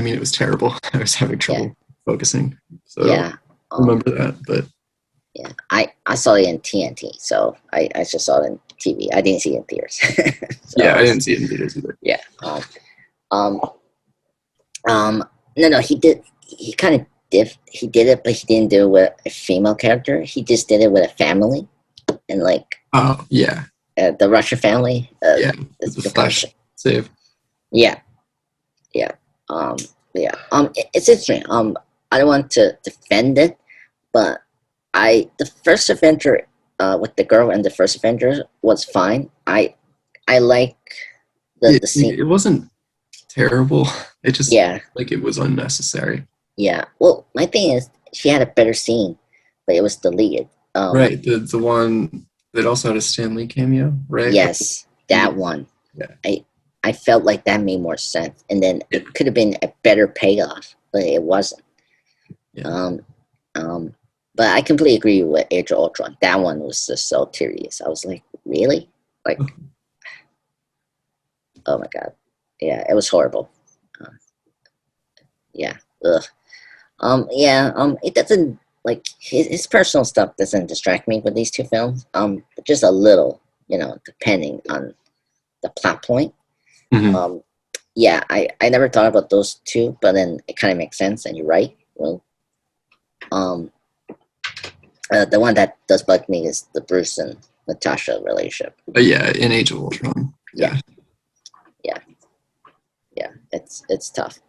mean, it was terrible. I was having yeah trouble focusing, so yeah remember that. But yeah. I saw it in TNT, so I just saw it in TV. I didn't see it in theaters. So yeah, I I didn't was see it in theaters either. yeah. Um um no, he did, he kind of he did it, but he didn't do it with a female character. He just did it with a family, and like Oh yeah, the Russian family. yeah, with It's the become flash save. yeah yeah um yeah it's interesting. I don't want to defend it, but the first Avenger with the girl and the first Avenger was fine. I like the scene. It wasn't terrible. It just Yeah, like it was unnecessary. yeah. Well, my thing is she had a better scene, but it was deleted. Right, the one that also had a Stan Lee cameo, right? Yes, that one. Yeah, I I felt like that made more sense, and then yeah, it could have been a better payoff, but it wasn't. yeah. Um, um, but I completely agree with Age of Ultron. That one was just so tedious. I was like, really? Like, oh my god. Yeah, it was horrible. Uh, yeah. Ugh. Yeah. It doesn't, like, his personal stuff doesn't distract me with these two films. Just a little, depending on the plot point. Hmm. Um, yeah, I never thought about those two, but then it kind of makes sense, and you're right. Well, um, the one that does bug me is the Bruce and Natasha relationship. Yeah, in Age of Ultron. Yeah, Yeah. yeah, yeah. It's tough.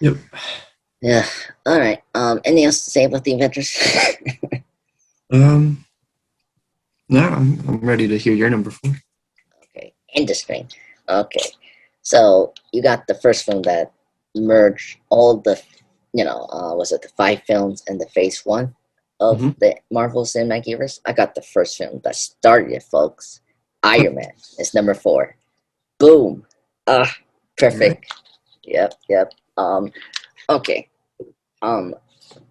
Yep. Yeah. All right. Anything else to say about the Avengers? Um. No, I'm ready to hear your number four. Okay. Industry. Okay. So you got the first film that merged all the, was it the five films in the phase one of Hmm. the Marvel Cinematic Universe? I got the first film that started it, folks. Iron Man is number four. Boom. Ah, All right. perfect. Yep, yep. Okay. Um,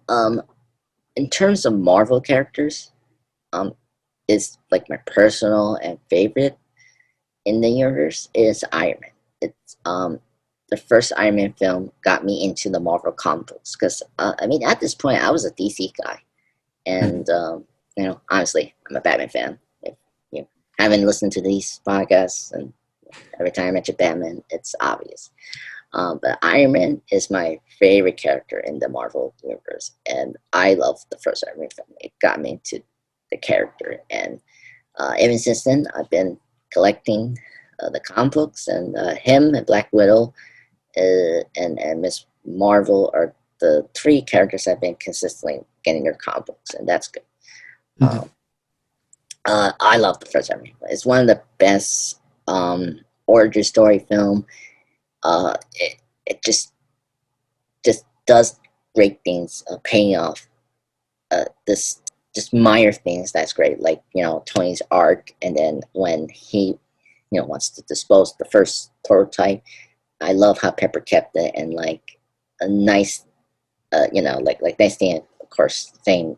um, in terms of Marvel characters, um, is like my personal and favorite in the universe is Iron Man. It's the first Iron Man film got me into the Marvel comics because I mean at this point I was a DC guy, Mhm. and honestly I'm a Batman fan. If you haven't listened to these podcasts, and every time I mention Batman, it's obvious. But Iron Man is my favorite character in the Marvel universe, and I love the first Iron Man film. It got me into the character, and ever since then, I've been collecting the comic books, and him and Black Widow and Miss Marvel are the three characters I've been consistently getting their comic books, and that's good. Mhm. Um, I love the first Iron Man. It's one of the best origin story film. It just does great things, paying off this just minor things that's great, like Tony's arc, and then when he wants to dispose the first prototype. I love how Pepper kept it, and like a nice, like nice thing, of course, saying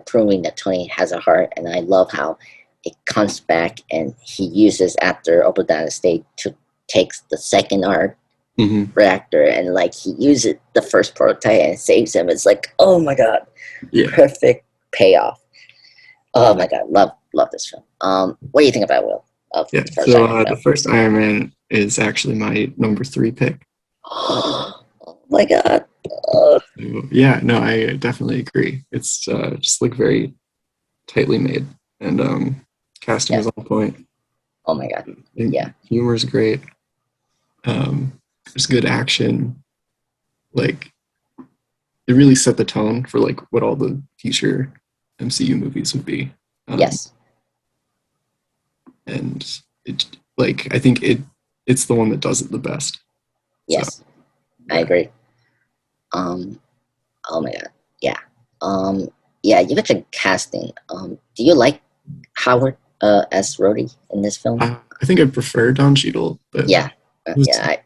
proving that Tony has a heart, and I love how it comes back and he uses after Obadiah State to takes the second arc Mhm. reactor, and like he uses the first prototype and saves him. It's like, oh my god, Yeah. perfect payoff. Oh my god, love this film. What do you think about Will of Yeah. the first So Iron Man the film? first Iron Man is actually my number three pick. Oh my god. Oh, So, yeah. No, I definitely agree. It's just like very tightly made, and casting yeah. is on point. Oh my god. Yeah. And humor is great. There's good action. Like it really set the tone for like what all the future MCU movies would be. Um, Yes. and it like I think it's the one that does it the best. So Yes. I yeah. agree. Um. Oh my god. Yeah. Um. Yeah. You mentioned casting. Do you like Howard? as Rhodey in this film. I think I prefer Don Cheadle, but Yeah, it was, yeah.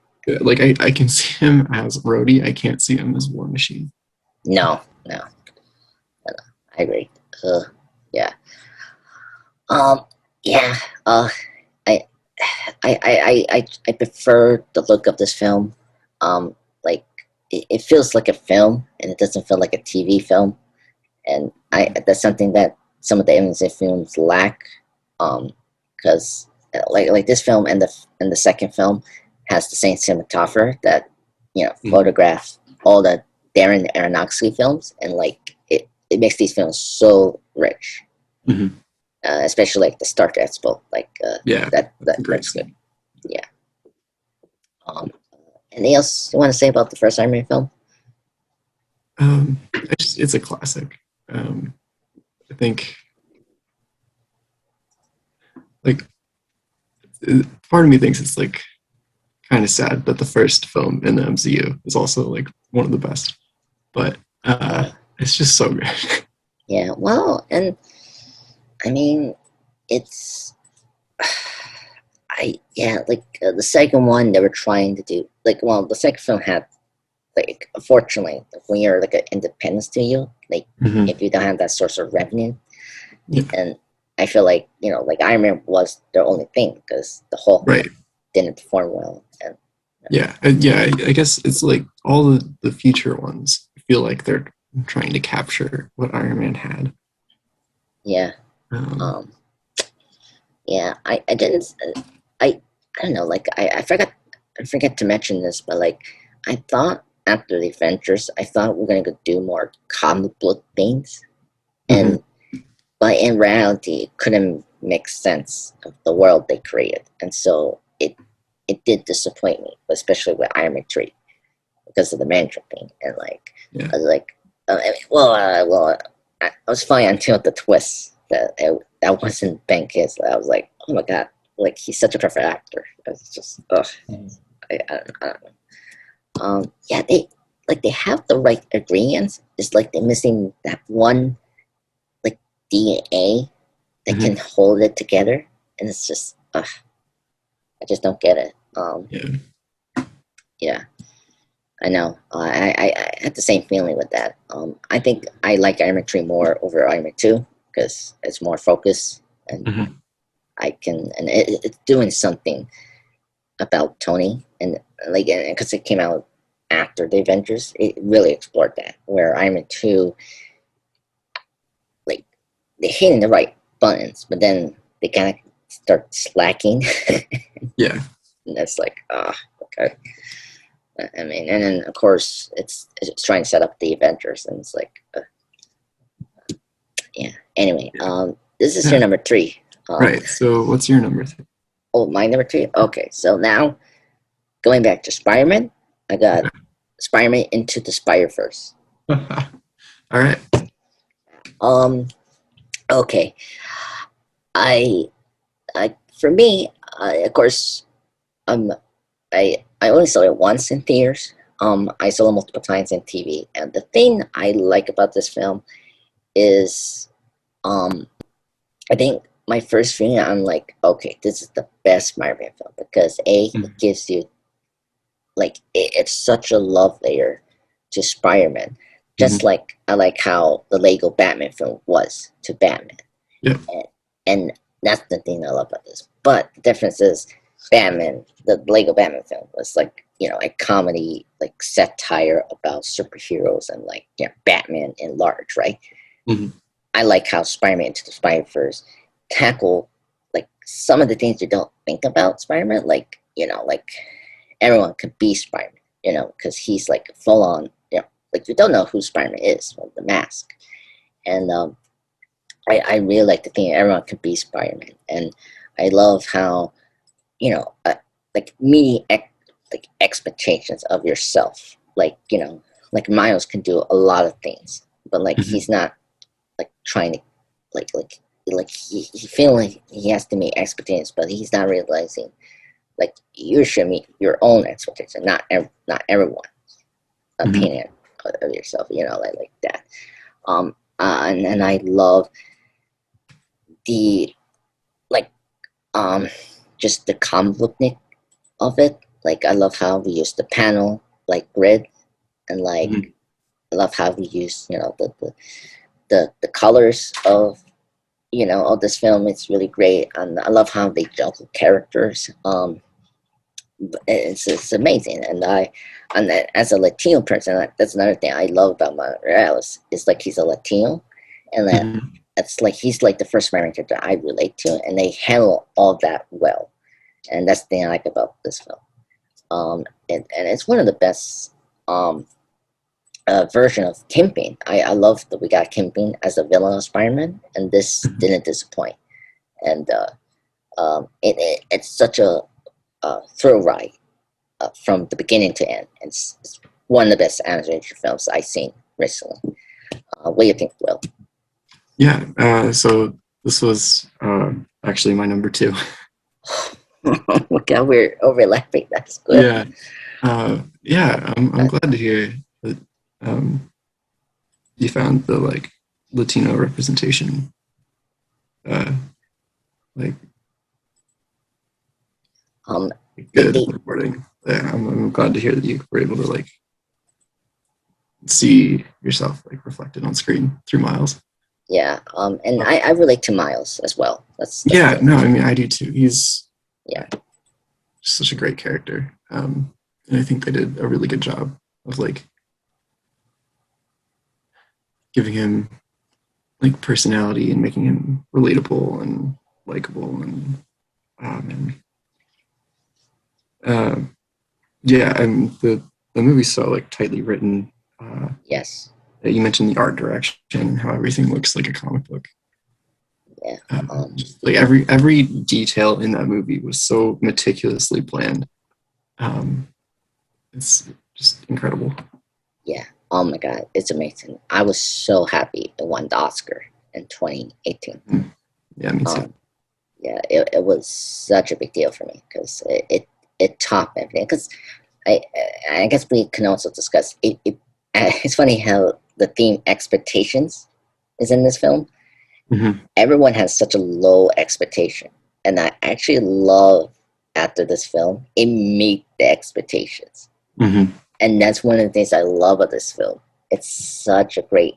like I can see him as Rhodey. I can't see him as War Machine. No, no, I agree. Yeah. Um. Yeah. Uh. I. I prefer the look of this film. Like it feels like a film, and it doesn't feel like a TV film. And I that's something that some of the MZ films lack. Because like this film and the second film has the same cinematographer that Mm-hmm. photograph all the Darren Aronofsky films, and like it makes these films so rich, Mm-hmm. especially like the Star Expo, like Yeah, that's a great that's good. scene. Yeah. Um, Anything else you want to say about the first Iron Man film? It's a classic. I think like part of me thinks it's like kind of sad that the first film in the MCU is also like one of the best, but Yeah. it's just so good. Yeah. Well, and I mean, it's like the second one they were trying to do the second film had like unfortunately when you're like an independent studio, like Hmm. if you don't have that source of revenue, Yeah, and I feel like like Iron Man was their only thing because the Hulk right. didn't perform well, and Yeah, yeah. I guess it's like all the future ones feel like they're trying to capture what Iron Man had. yeah. Um, um yeah, I didn't I don't know, like I forget to mention this, but like I thought after the Avengers I thought we're gonna go do more comic book things, mhm. and but in reality it couldn't make sense of the world they created, and so it did disappoint me, especially with Iron Man 3 because of the mantra thing, and like Yeah, I was like I was fine until the twist that wasn't Ben Kiss. I was like, oh my god, like he's such a perfect actor. It's just ugh. I don't know. Yeah, they have the right ingredients. It's like they're missing that one like DNA that hmm, can hold it together, and it's just I just don't get it. yeah, Yeah, I know. I had the same feeling with that. I think I like Iron Man 3 more over Iron Man 2 because it's more focused, and hmm, it's doing something about Tony, and like because it came out after the Avengers, it really explored that. Where Iron Man 2, like they're hitting the right buttons, but then they kind of start slacking, yeah, and that's like okay. I mean, and then of course it's trying to set up the Avengers, and it's like yeah. Anyway, yeah, this is your yeah. number three. Um, Right. So, what's your number 3? oh, my number three. Okay, so now going back to Spider-Man, I got Spider-Man Into the Spider-Verse. All right. Um, okay, I, for me, of course, um, I only saw it once in theaters. I saw it multiple times in TV, and the thing I like about this film is, um, I think my first feeling, I'm like, okay, this is the best Spider-Man film because it Mhm, gives you like it's such a love layer to Spider-Man, just mhm. like I like how the Lego Batman film was to Batman, Yeah. and, and that's the thing I love about this. But the difference is, Batman, the Lego Batman film was like a comedy, like satire about superheroes and like Batman in large, right? Mhm, I like how Spider-Man Into the Spider-Verse tackle like some of the things you don't think about Spider-Man, like like everyone could be Spider-Man, because he's like full on, like you don't know who Spider-Man is with the mask, and I really like to think everyone could be Spider-Man, and I love how like meeting like expectations of yourself, like like Miles can do a lot of things, but like mhm, he's not like trying to like he feel like he has to meet expectations, but he's not realizing like you should meet your own expectations, not everyone's mhm. opinion of yourself, like that. And I love the um, just the comic book of it. Like I love how we use the panel like grid, and like Mhm. I love how we use the colors of of this film. It's really great, and I love how they juggle characters. It's amazing, and as a Latino person, that's another thing I love about Morales. It's like he's a Latino, and that Mhm. it's like he's like the first American character I relate to, and they handle all that well, and that's the thing I like about this film. And it's one of the best version of Kingpin. I love that we got Kingpin as a villain of Spider-Man, and this Mhm. didn't disappoint. And it's such a thrill ride from the beginning to end. It's one of the best animated films I've seen recently. What do you think, Will? Yeah. So this was actually my number two. Look how we're overlapping. That's good. Yeah. Yeah. I'm Uh, glad to hear that you found the like Latino representation uh, like um, they, good they, in the recording. Yeah, I'm glad to hear that you were able to like see yourself like reflected on screen through Miles. yeah. And Uh, I relate to Miles as well. That's yeah, good. no, I mean I do too. He's Yeah. such a great character, and I think they did a really good job of like giving him like personality and making him relatable and likable and uh, yeah, and the movie's so like tightly written. Uh, Yes. you mentioned the art direction and how everything looks like a comic book. Yeah. Just like every detail in that movie was so meticulously planned. Um, it's just incredible. Yeah. Oh my God, it's amazing. I was so happy it won the Oscar in 2018. Mm. Yeah, me too. Um, yeah, it was such a big deal for me because it topped everything. Because I I guess we can also discuss it. It's funny how the theme expectations is in this film. Hmm. Everyone has such a low expectation, and I actually love after this film it meet the expectations, Hmm. and that's one of the things I love about this film. It's such a great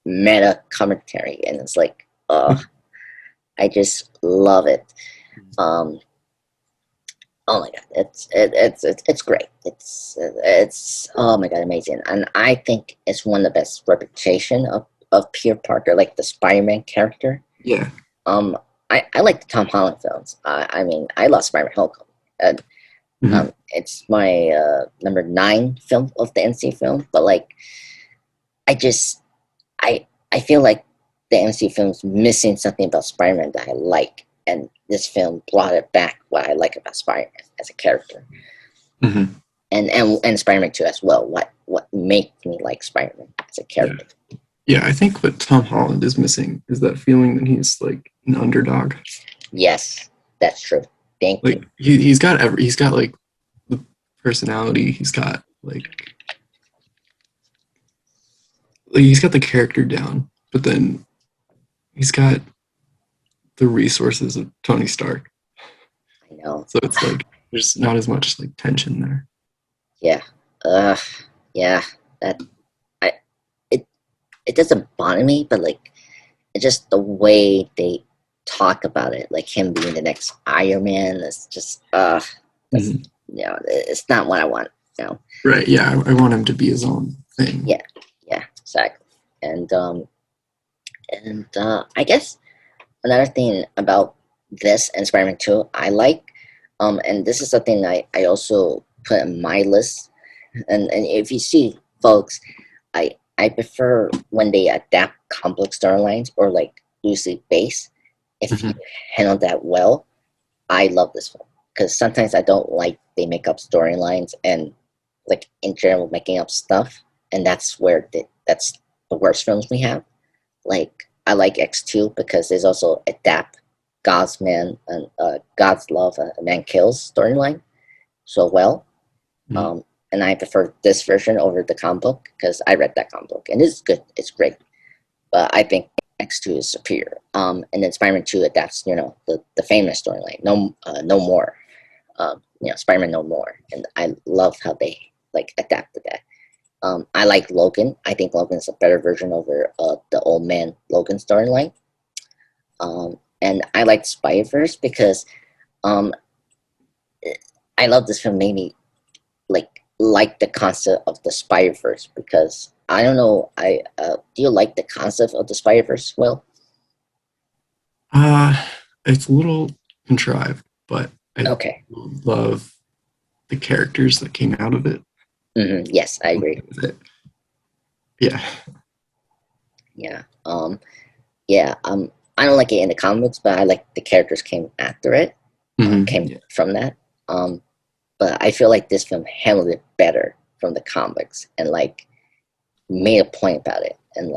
meta commentary, and it's like, oh, I just love it. Um, oh my god, it's great. It's oh my god, amazing, and I think it's one of the best representation of Peter Parker, like the Spider-Man character. Yeah. Um, I like the Tom Holland films. I mean, I love Spider-Man Homecoming. And, Hmm. it's my number 9 film of the NC film, but like I just I feel like the MC film's missing something about Spider-Man that I like, and this film brought it back. What I like about Spider-Man as a character, Hmm. and Spider-Man 2 as well. What makes me like Spider-Man as a Yeah. character? Yeah, I think what Tom Holland is missing is that feeling that he's like an underdog. Yes, that's true. Thank you. Like he's got like the personality. He's got the character down, but then he's got the resources of Tony Stark. I know. So it's like there's not as much like tension there. Yeah. Uh. Yeah. That I it it doesn't bother me, but like it's just the way they talk about it, like him being the next Iron Man. It's just that's Mhm. it's not what I want. You know. Right? Yeah, I want him to be his own thing. Yeah. Yeah. Exactly. And I guess another thing about this and Spider-Man 2 I like, and this is something I also put in my list. And if you see, folks, I prefer when they adapt complex storylines or like loosely based. If you Hmm. handle that well, I love this film because sometimes I don't like they make up storylines and like in general making up stuff, and that's where that's the worst films we have. Like I like X2 because there's also adapt God's man and God's love a man kills storyline so well. Hmm. Um, and I prefer this version over the comic book because I read that comic book and it's good. It's great. But I think X2 is superior. And then Spider-Man 2 adapts, the famous storyline, no more. Spider-Man No More, and I love how they like adapted that. I like Logan. I think Logan is a better version over the old man Logan storyline. And I like Spider-Verse because um, I love this film made me like the concept of the Spider-Verse because I don't know. Do you like the concept of the Spider-Verse? Well, Uh, it's a little contrived, but I okay. love the characters that came out of it. Yes, I agree. Yeah. Yeah. Yeah. I don't like it in the comics, but I like the characters came after it. Came Yeah. from that. But I feel like this film handled it better from the comics and like made a point about it and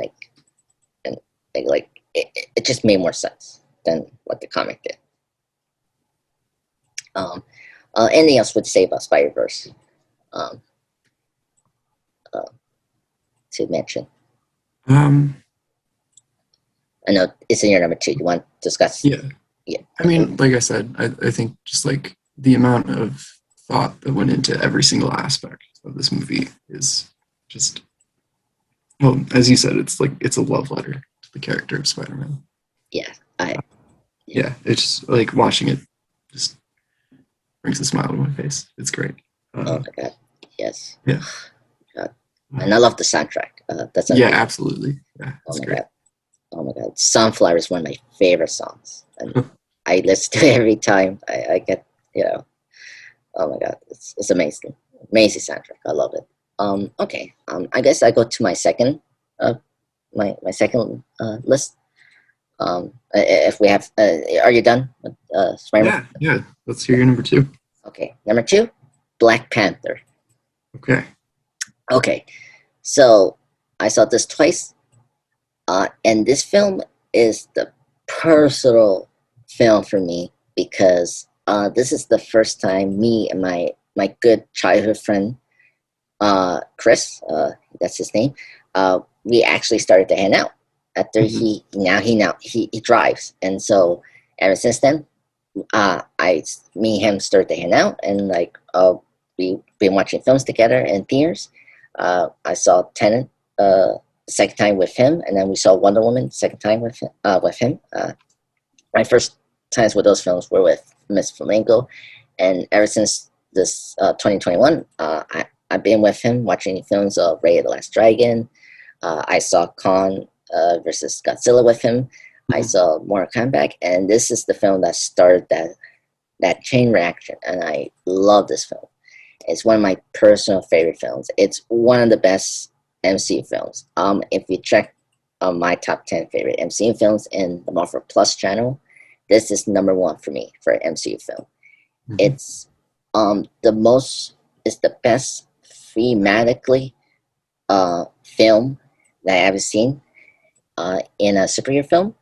it just made more sense than what the comic did. Um, Anything else would you say about Spider Verse? Um, uh, to mention, Um, I know it's in your number two. You want to discuss? yeah. Yeah. I mean, like I said, I think just like the amount of thought that went into every single aspect of this movie is just, well, as you said, it's a love letter to the character of Spider-Man. Yeah. I. Yeah, it's like watching it just brings a smile to my face. It's great. Oh my god. Yes. Yeah. God. And I love the soundtrack. That's Yeah, amazing. absolutely. Yeah, Oh it's my great. god. Oh my god. Sunflower is one of my favorite songs, and I listen to it every time I get. Oh my god, it's amazing, amazing soundtrack. I love it. Okay. I guess I go to my second, my second list. If we have, are you done with Spider-Man? Yeah. Let's hear your number two. Okay, number two, Black Panther. Okay. Okay, so I saw this twice, and this film is the personal film for me because this is the first time me and my good childhood friend Chris, that's his name, we actually started to hang out after Mhm. he drives, and so ever since then, me and him started to hang out, and we've been watching films together in theaters. I saw Tenet second time with him, and then we saw Wonder Woman second time with him. My first times with those films were with Miss Flamingo, and ever since this 2021, I've been with him watching films of Ray of the Last Dragon. I saw Kong versus Godzilla with him. I Mhm. saw Mortal Kombat, and this is the film that started that chain reaction, and I love this film. It's one of my personal favorite films. It's one of the best MCU films. If you check my top 10 favorite MCU films in the Marvel Plus channel, this is number one for me for MCU film. Mhm. It's the most it's the best thematically film that I ever seen in a superhero film.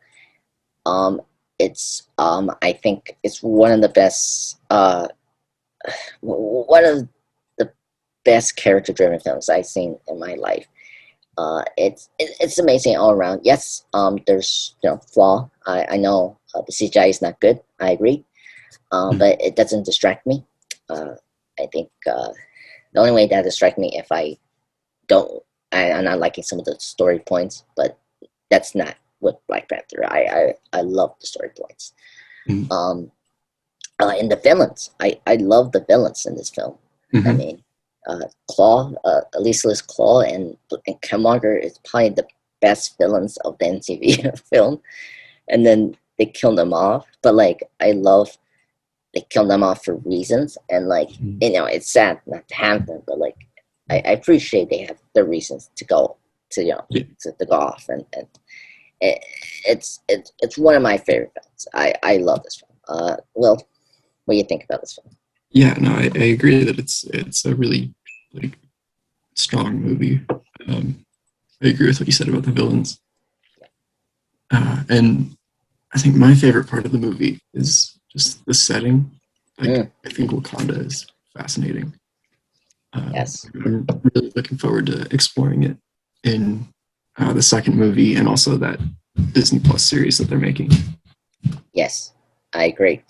Um, it's I think it's one of the best character driven films I've seen in my life. It's amazing all around. Yes, there's flaw. I know the CGI is not good. I agree, Mhm. but it doesn't distract me. Uh, I think the only way that distracts me if don't I'm not liking some of the story points, but that's not with Black Panther. I love the story points. Mhm. Um, and the villains, I love the villains in this film. I Mhm. mean, Claw, Elisa's Claw, and Killmonger is probably the best villains of the MCV film. And then they kill them off, but I love they kill them off for reasons, and Mhm. it's sad not to have them, but I appreciate they have their reasons to go to Yeah. to go off, and it, it's one of my favorite films. I love this film. Well, what do you think about this film? Yeah, no, I agree that it's a really like strong movie. Um, I agree with what you said about the villains, and I think my favorite part of the movie is just the setting. Like, Mm, I think Wakanda is fascinating. yes. I'm really looking forward to exploring it in the second movie, and also that Disney Plus series that they're making. Yes, I agree.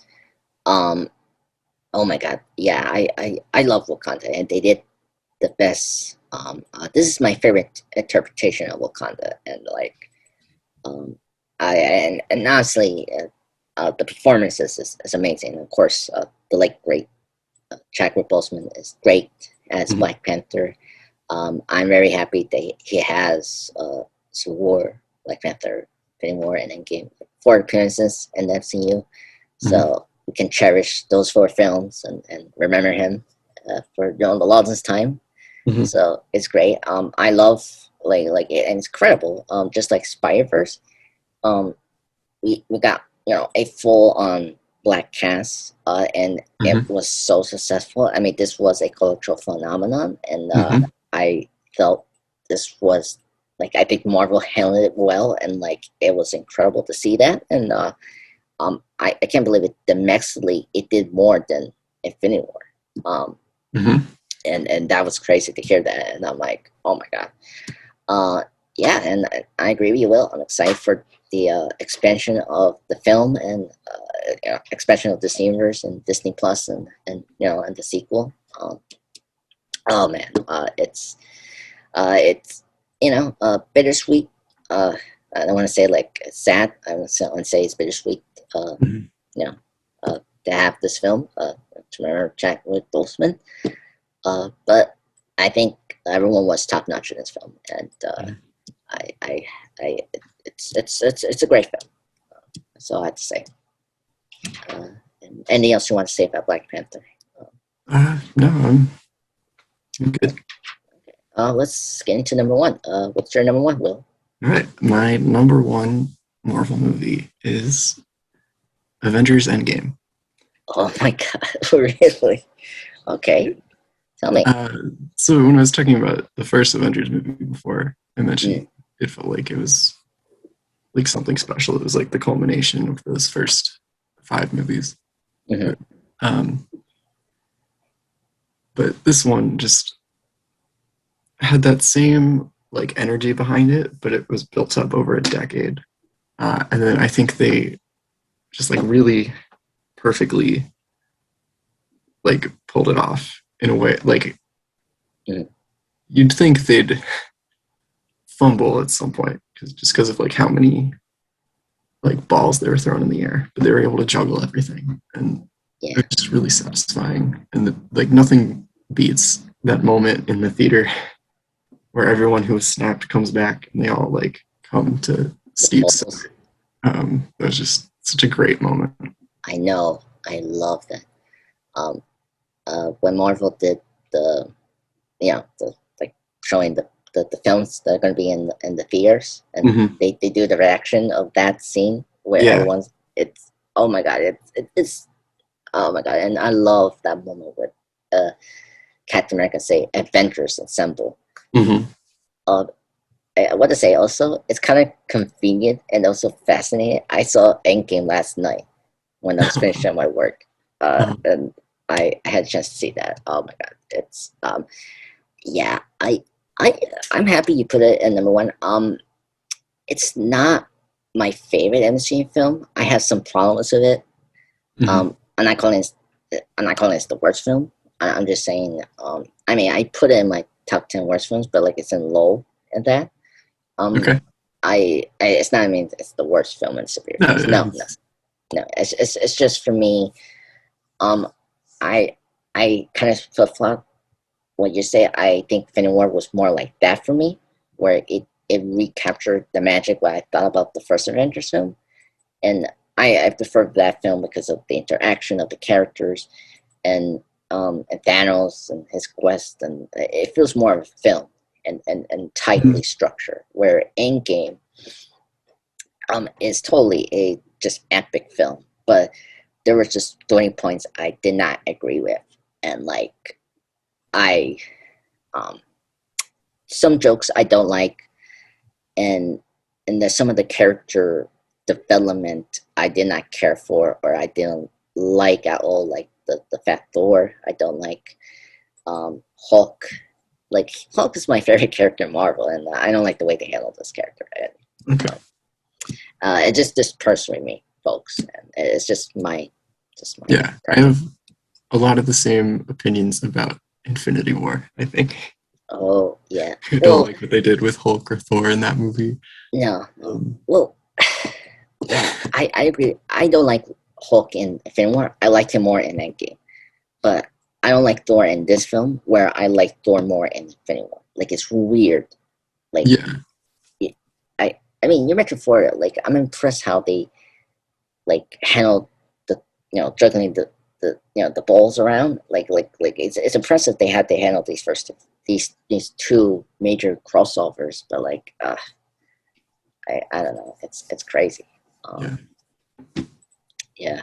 Um, oh my God, yeah, I love Wakanda, and they did the best. This is my favorite interpretation of Wakanda, and like, um, and honestly, the performances is amazing. Of course, the late great Chadwick Boseman is great as Mm-hmm. Black Panther. I'm very happy that he has Civil War, Black Panther, Infinity War, and Endgame, 4 appearances in the MCU. Mm-hmm. So we can cherish those 4 films and remember him for the longest time. Mm-hmm. So it's great. I love like it, and it's incredible. Just like Spider Verse, um, we got a full on black cast, and it Mm-hmm. was so successful. I mean, this was a cultural phenomenon, and Mm-hmm. I felt this was like I think Marvel handled it well, and like it was incredible to see that. And I can't believe it. Domestically, it did more than Infinity War. Mm-hmm. And that was crazy to hear that. And I'm like, oh my god. Uh, yeah, and I agree with you, Will. I'm excited for the expansion of the film and expansion of this universe and Disney Plus and the sequel. Oh man, it's bittersweet. Uh, I don't want to say like sad. I want to say it's bittersweet. Uh, Mm-hmm. you know, to have this film to remember Chadwick Boseman. But I think everyone was top notch in this film, and I, I, I, it's a great film. That's all I have to say. And anything else you want to say about Black Panther? No, I'm good. Let's get into number one. What's your number one, Will? All right, my number one Marvel movie is Avengers Endgame. Oh my God, really? Okay, tell me. Uh, so when I was talking about the first Avengers movie before, I mentioned Mm, it felt like it was like something special. It was like the culmination of those first 5 movies. hmm Um, but this one just had that same like energy behind it, but it was built up over a decade. And then I think they just like really perfectly like pulled it off in a way like mm, you'd think they'd fumble at some point just because of like how many like balls they were thrown in the air, but they were able to juggle everything, and it yeah, was just really satisfying. And like nothing beats that moment in the theater where everyone who was snapped comes back and they all like come to the Steve's polls. side. It was just such a great moment. I know. I love that. Um, when Marvel did the like showing the films that are going to be in the theaters, and Mm-hmm. they do the reaction of that scene where Yeah. everyone's it's oh my god it's oh my god, and I love that moment with uh, Captain America say Avengers Assemble. Mm-hmm. Uh, I want to say also it's kind of convenient and also fascinating. I saw Endgame last night when I was finishing my work, and I had a chance to see that. Oh my god, it's yeah, I I'm happy you put it in number one. It's not my favorite MCU film. I have some problems with it. Mm-hmm. I'm not calling it the worst film. I'm just saying. I mean, I put it in my top 10 worst films, but like it's in low at that. Um, Okay. it's not. I mean, it's the worst film in superhero No, films. No, no, no. It's just for me. Um, I I kind of flip flop what you say. I think Infinity War was more like that for me, where it recaptured the magic what I thought about the first Avengers film, and I prefer that film because of the interaction of the characters and Thanos and his quest, and it feels more of a film and tightly mm-hmm. structured. Where Endgame is totally a just epic film, but there were just story points I did not agree with, and like I um some jokes I don't like, and there's some of the character development I did not care for or I didn't like at all, like the Fat Thor. I don't like Hulk. Like Hulk is my favorite character in Marvel, and I don't like the way they handle this character. Okay. Um, It just personally me, folks. And it's just my Yeah, I preference. have a lot of the same opinions about Infinity War. I think Oh yeah. I don't Well, like what they did with Hulk or Thor in that movie. no. Um, Well, yeah, I agree. I don't like Hulk in Infinity War. I liked him more in Endgame, but I don't like Thor in this film, where I like Thor more in Infinity War. Like it's weird. Like yeah, it, I mean, you mentioned before. Like I'm impressed how they like handled the juggling the balls around. Like it's impressive they had to handle these two major crossovers. But like I don't know. It's crazy. yeah, Um, yeah.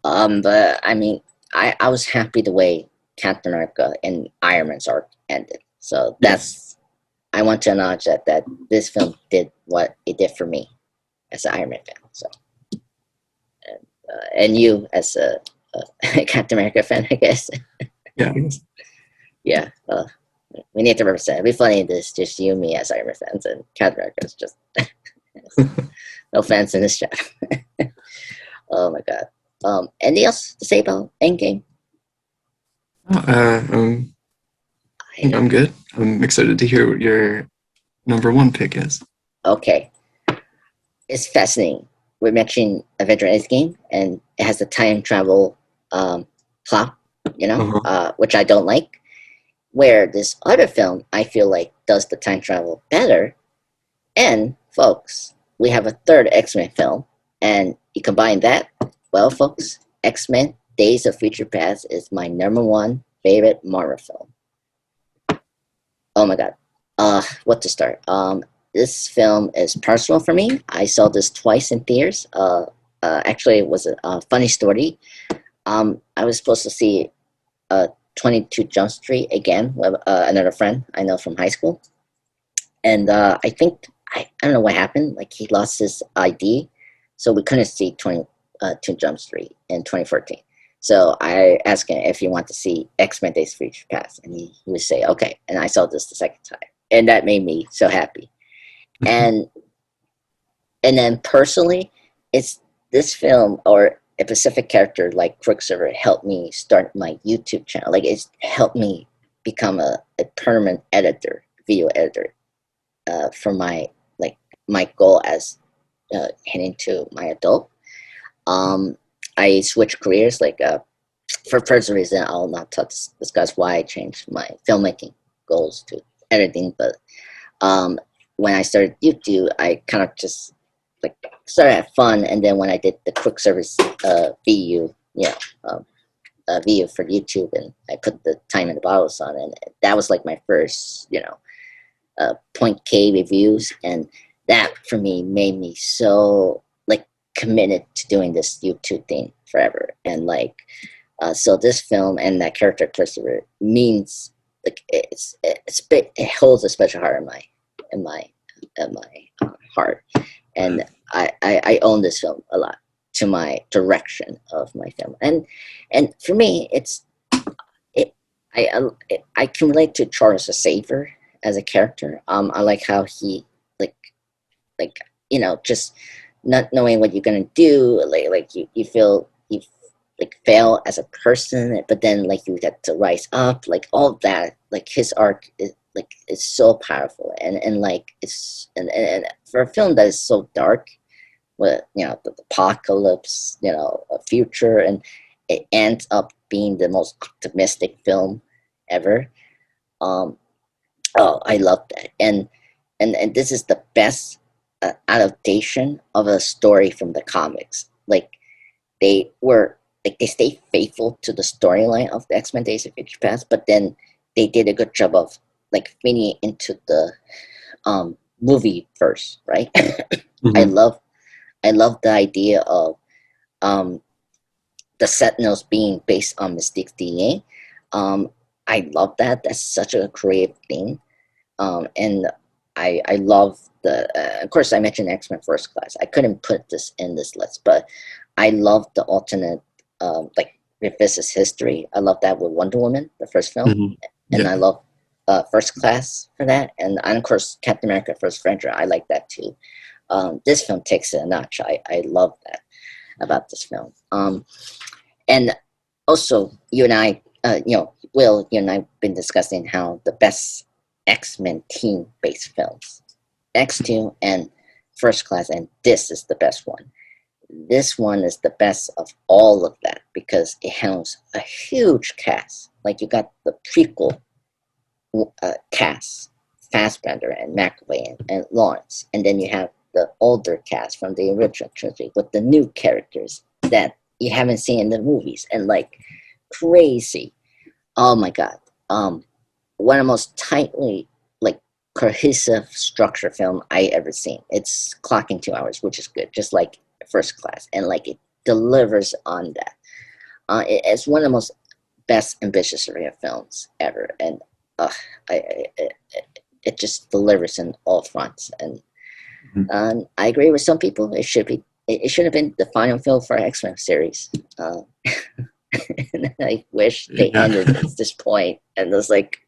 Um, but I mean, I was happy the way Captain America and Iron Man's arc ended. So yes. I want to acknowledge that this film did what it did for me as an Iron Man fan. So and you as a Captain America fan, I guess. Yeah, I guess. Yeah. We need to represent. It'd be funny if this just you and me as Iron Man fans, and Captain America is just no fans in this chat. Oh my god. Anything else to say about Endgame? I think I'm good. I'm excited to hear what your number one pick is. Okay. It's fascinating. We're mentioning Avenger Endgame, and it has the time travel plot, Uh-huh. which I don't like. Where this other film, I feel like, does the time travel better. And, folks, we have a third X Men film, and you combine that, well, folks, X Men Days of Future Past is my number one favorite Marvel film. Oh my god. What to start? This film is personal for me. I saw this twice in theaters. Actually, it was a funny story. I was supposed to see 22 Jump Street again with another friend I know from high school, and I think I don't know what happened. Like he lost his ID, so we couldn't see 22 Jump Street in 2014. So I asked him if he wanted to see X Men Days of Future Past, and he would say okay. And I saw this the second time, and that made me so happy. And then personally, it's this film or a specific character like Quicksilver helped me start my YouTube channel. Like it's helped me become a permanent editor, video editor, for my goal as heading to my adult. Um, I switched careers for personal reason. I'll not discuss why I changed my filmmaking goals to editing, but um, when I started YouTube, I kind of just like started at fun, and then when I did the quick service VU, VU for YouTube, and I put the time and the bottles on, and that was like my first, point K reviews, and that for me made me so like committed to doing this YouTube thing forever, and like so this film and that character Christopher means like it holds a special heart in my in my heart, and I own this film a lot to my direction of my film, and for me it I can relate to Charles Xavier as a character. I like how he like like just not knowing what you're gonna do, like you feel you like fail as a person, but then like you get to rise up, like all that, like his arc is like it's so powerful, and like and for a film that is so dark with the apocalypse, a future, and it ends up being the most optimistic film ever. um oh, I love that, and this is the best adaptation of a story from the comics. Like they were they stay faithful to the storyline of the X-Men Days of Future Past, but then they did a good job of like fitting it into the movie first, right? I Hmm. love I love the idea of um the Sentinels being based on Mystique's DNA. I love that. That's such a creative thing. And I love of course, I mentioned X Men First Class. I couldn't put this in this list, but I love the alternate, like, revisits history. I love that with Wonder Woman, the first film. Hmm. And I Yeah. love First Class for that. And of course, Captain America First Avenger. I like that too. this film takes it a notch. I love that about this film. And also, you and I, Will, you and I have been discussing how the best X-Men team-based films, X2 and First Class, and this is the best one. This one is the best of all of that because it has a huge cast. Like you got the prequel cast, Fassbender and McAvoy and Lawrence, and then you have the older cast from the original trilogy with the new characters that you haven't seen in the movies, and like crazy. Oh my god. One of the most tightly like cohesive structure film I ever seen. It's clocking 2 hours, which is good, just like First Class, and like it delivers on that. It's one of the most best ambitious arena films ever, and it just delivers in all fronts. And I agree with some people. It should be. It should have been the final film for X-Men series. And I wish they ended at this point. And it was like,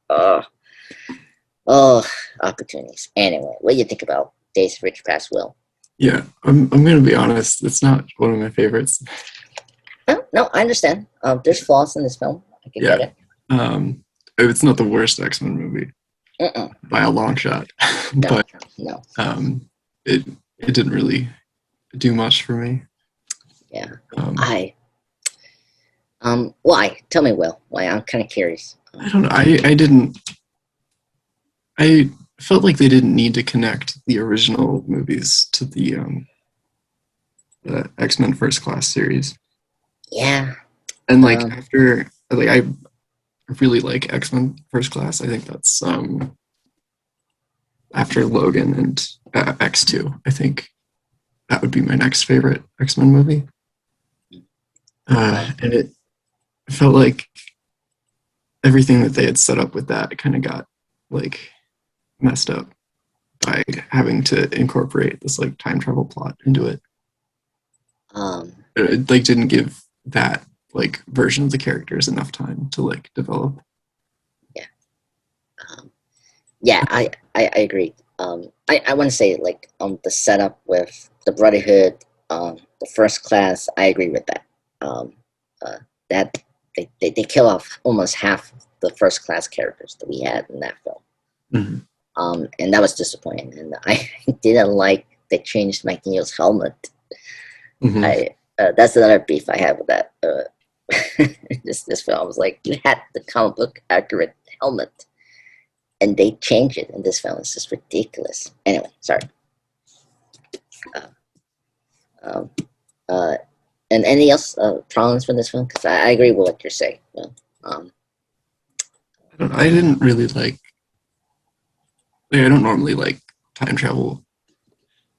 opportunities. Anyway, what do you think about Days of Future Past, Will? Yeah, I'm gonna be honest. It's not one of my favorites. No, I understand. There's flaws in this film. I can get it. It's not the worst X-Men movie by a long shot, but no. It didn't really do much for me. Yeah. Why? Tell me, Will. Why? I'm kind of curious. I don't know. I didn't. I felt like they didn't need to connect the original movies to the X-Men First Class series. Yeah. And like after, like I really like X-Men First Class. I think that's after Logan and X2. I think that would be my next favorite X-Men movie. And it felt like everything that they had set up with that kind of got like messed up by having to incorporate this like time travel plot into it. It like didn't give that like version of the characters enough time to like develop. Yeah, I agree. I want to say like the setup with the Brotherhood, the First Class. I agree with that. That they kill off almost half the First Class characters that we had in that film. Mm-hmm. And that was disappointing. And I didn't like they changed Magneto's helmet. Mm-hmm. That's another beef I have with that. This film, I was like, you had the comic book accurate helmet, and they changed it in this film. It's just ridiculous. Anyway, sorry. And any else problems for this film? Because I agree with what you're saying. I didn't really like. I don't normally like time travel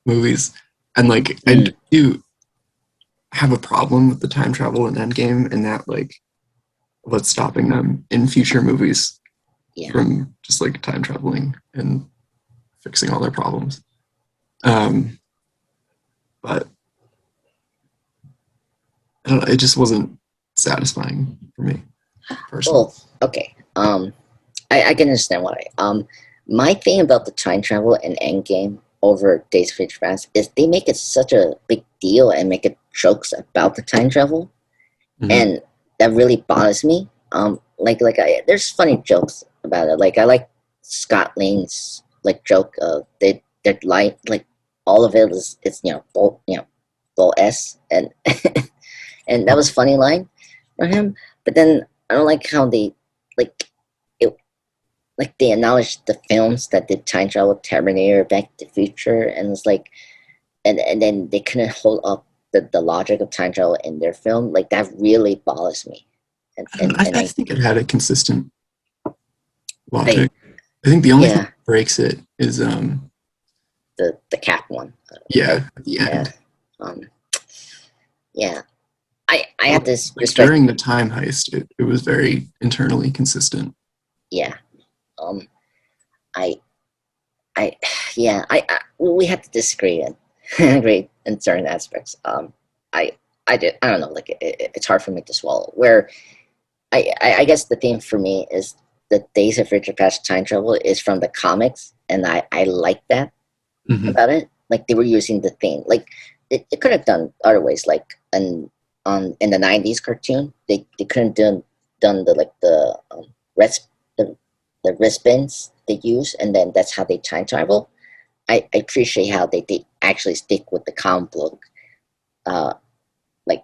movies, and like I do have a problem with the time travel in Endgame, and that like what's stopping them in future movies from just like time traveling and fixing all their problems. But I don't know, it just wasn't satisfying for me personally. Well, okay. I can understand why. My thing about the time travel in Endgame over Days of Future Past is they make it such a big deal and make it jokes about the time travel, and that really bothers me. There's funny jokes about it. Like I like Scott Lang's like joke. They're like all of it is bull S, and and that was a funny line for him. But then I don't like how they they acknowledged the films that did time travel, Terminator, Back to the Future, and it's like, and then they couldn't hold up the logic of time travel in their film. Like that really bothers me. I think it had a consistent logic. I think the only thing that breaks it is the Cap one. At the end. I have this respect. During the time heist, it was very internally consistent. Yeah. We have to disagree and agree in certain aspects. I don't know, like it's hard for me to swallow. Where I guess the theme for me is the Days of Future Past time travel is from the comics, and I like that about it. like they were using the thing. Like it could have done other ways. Like in the '90s cartoon, they couldn't done the like wrist the wristbands they use, and then that's how they time travel. I appreciate how they actually stick with the comic book, uh, like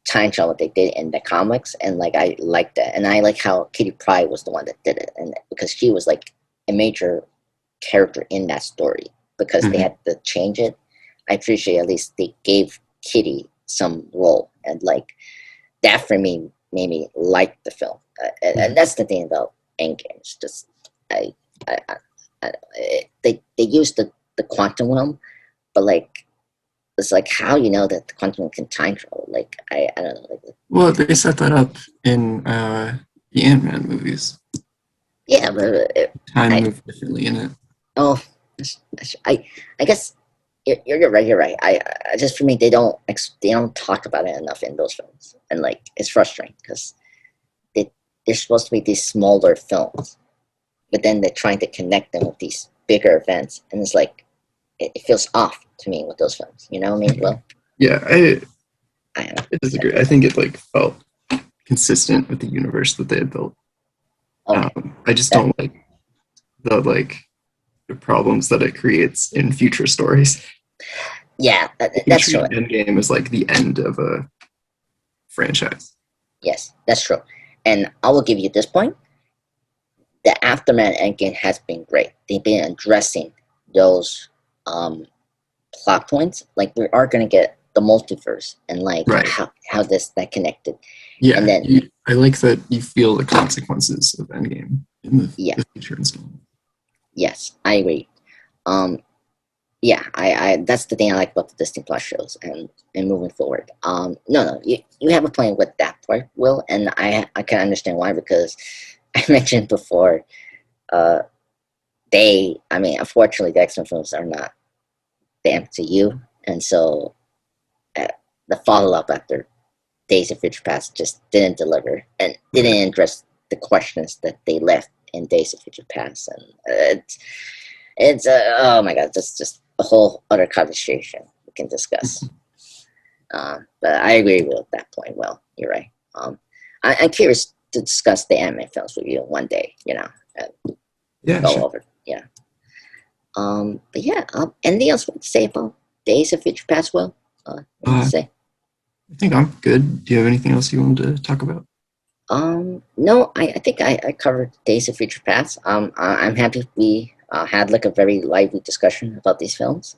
time travel they did in the comics, and like I like that, and I like how Kitty Pryde was the one that did it, and because she was like a major character in that story, because they Mhm. had to change it. I appreciate at least they gave Kitty some role, and like that for me made me like the film, Yeah. and that's the thing about Endgame. It's just I, I, they used the quantum realm, but like it's like how you know that the quantum realm can time travel. Like I don't know. Like, Well, they set that up in the Ant-Man movies. yeah, but Time I moved differently in it. oh I guess you're right. You're right. I just for me they don't talk about it enough in those films, and like it's frustrating because they they're supposed to be these smaller films, but then they're trying to connect them with these bigger events, and it's like it feels off to me with those films. You know what I mean? Well, Yeah, I, I don't know. I disagree. I think it like felt consistent with the universe that they had built. Okay, I just that don't like the problems that it creates in future stories. yeah, If you that's true. treat Endgame as like the end of a franchise. Yes, that's true. And I will give you this point: the aftermath endgame has been great. They've been addressing those um, plot points. Like we are gonna get the multiverse and like Right. how this that connected, and Yeah. then I like that you feel the consequences of Endgame in yeah, the future installment. yes, I agree. Um, yeah, I that's the thing I like about the Disney Plus shows and moving forward. No, you have a point with that part, Will, and I can understand why because I mentioned before, uh, I mean, unfortunately, the X Men films are not the MCU, and so uh, the follow up after Days of Future Past just didn't deliver and Right. didn't address the questions that they left in Days of Future Past, and it's oh my god, that's just a whole other conversation we can discuss. But I agree with that point. Well, you're right. I'm curious to discuss the anime films with you one day. You know, Yeah, go sure. over. Yeah. But yeah. Anything else you want to say about Days of Future Past? Will, you want to Uh, say? I think I'm good. Do you have anything else you wanted to talk about? No, I think I covered Days of Future Past. I'm happy we had like a very lively discussion about these films.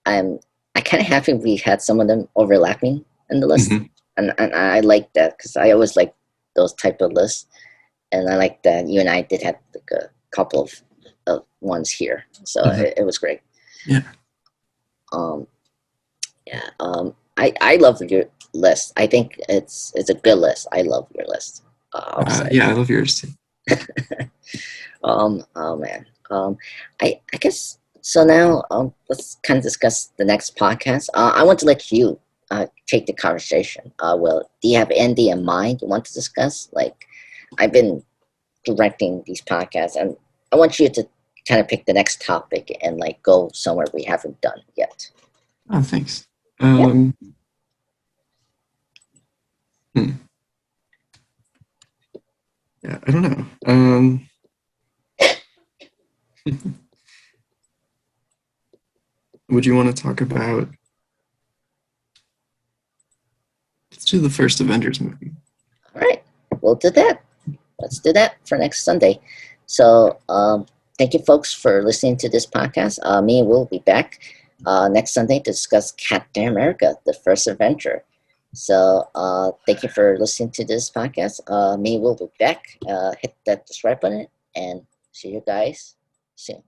I'm I kind of happy we had some of them overlapping in the list, Hmm. and I like that because I always like those type of lists, and I like that you and I did have like a couple of ones here, so Hmm. it was great. Yeah. Um, yeah, I love your list. I think it's a good list. I love your list. I'll say. Yeah, I love yours too. Oh man. I guess so. Now, let's kind of discuss the next podcast. I want to let you take the conversation. Well, do you have anything in mind you want to discuss? Like, I've been directing these podcasts, and I want you to kind of pick the next topic and like go somewhere we haven't done yet. Oh, thanks. Yeah. Um, hmm, yeah, I don't know. Would you want to talk about? Let's do the first Avengers movie. All right. We'll do that. Let's do that for next Sunday. So, thank you, folks, for listening to this podcast. Me and Will will be back next Sunday to discuss Captain America: The First Adventure. So, thank you for listening to this podcast. Me and Will will be back. Hit that subscribe button and see you guys soon.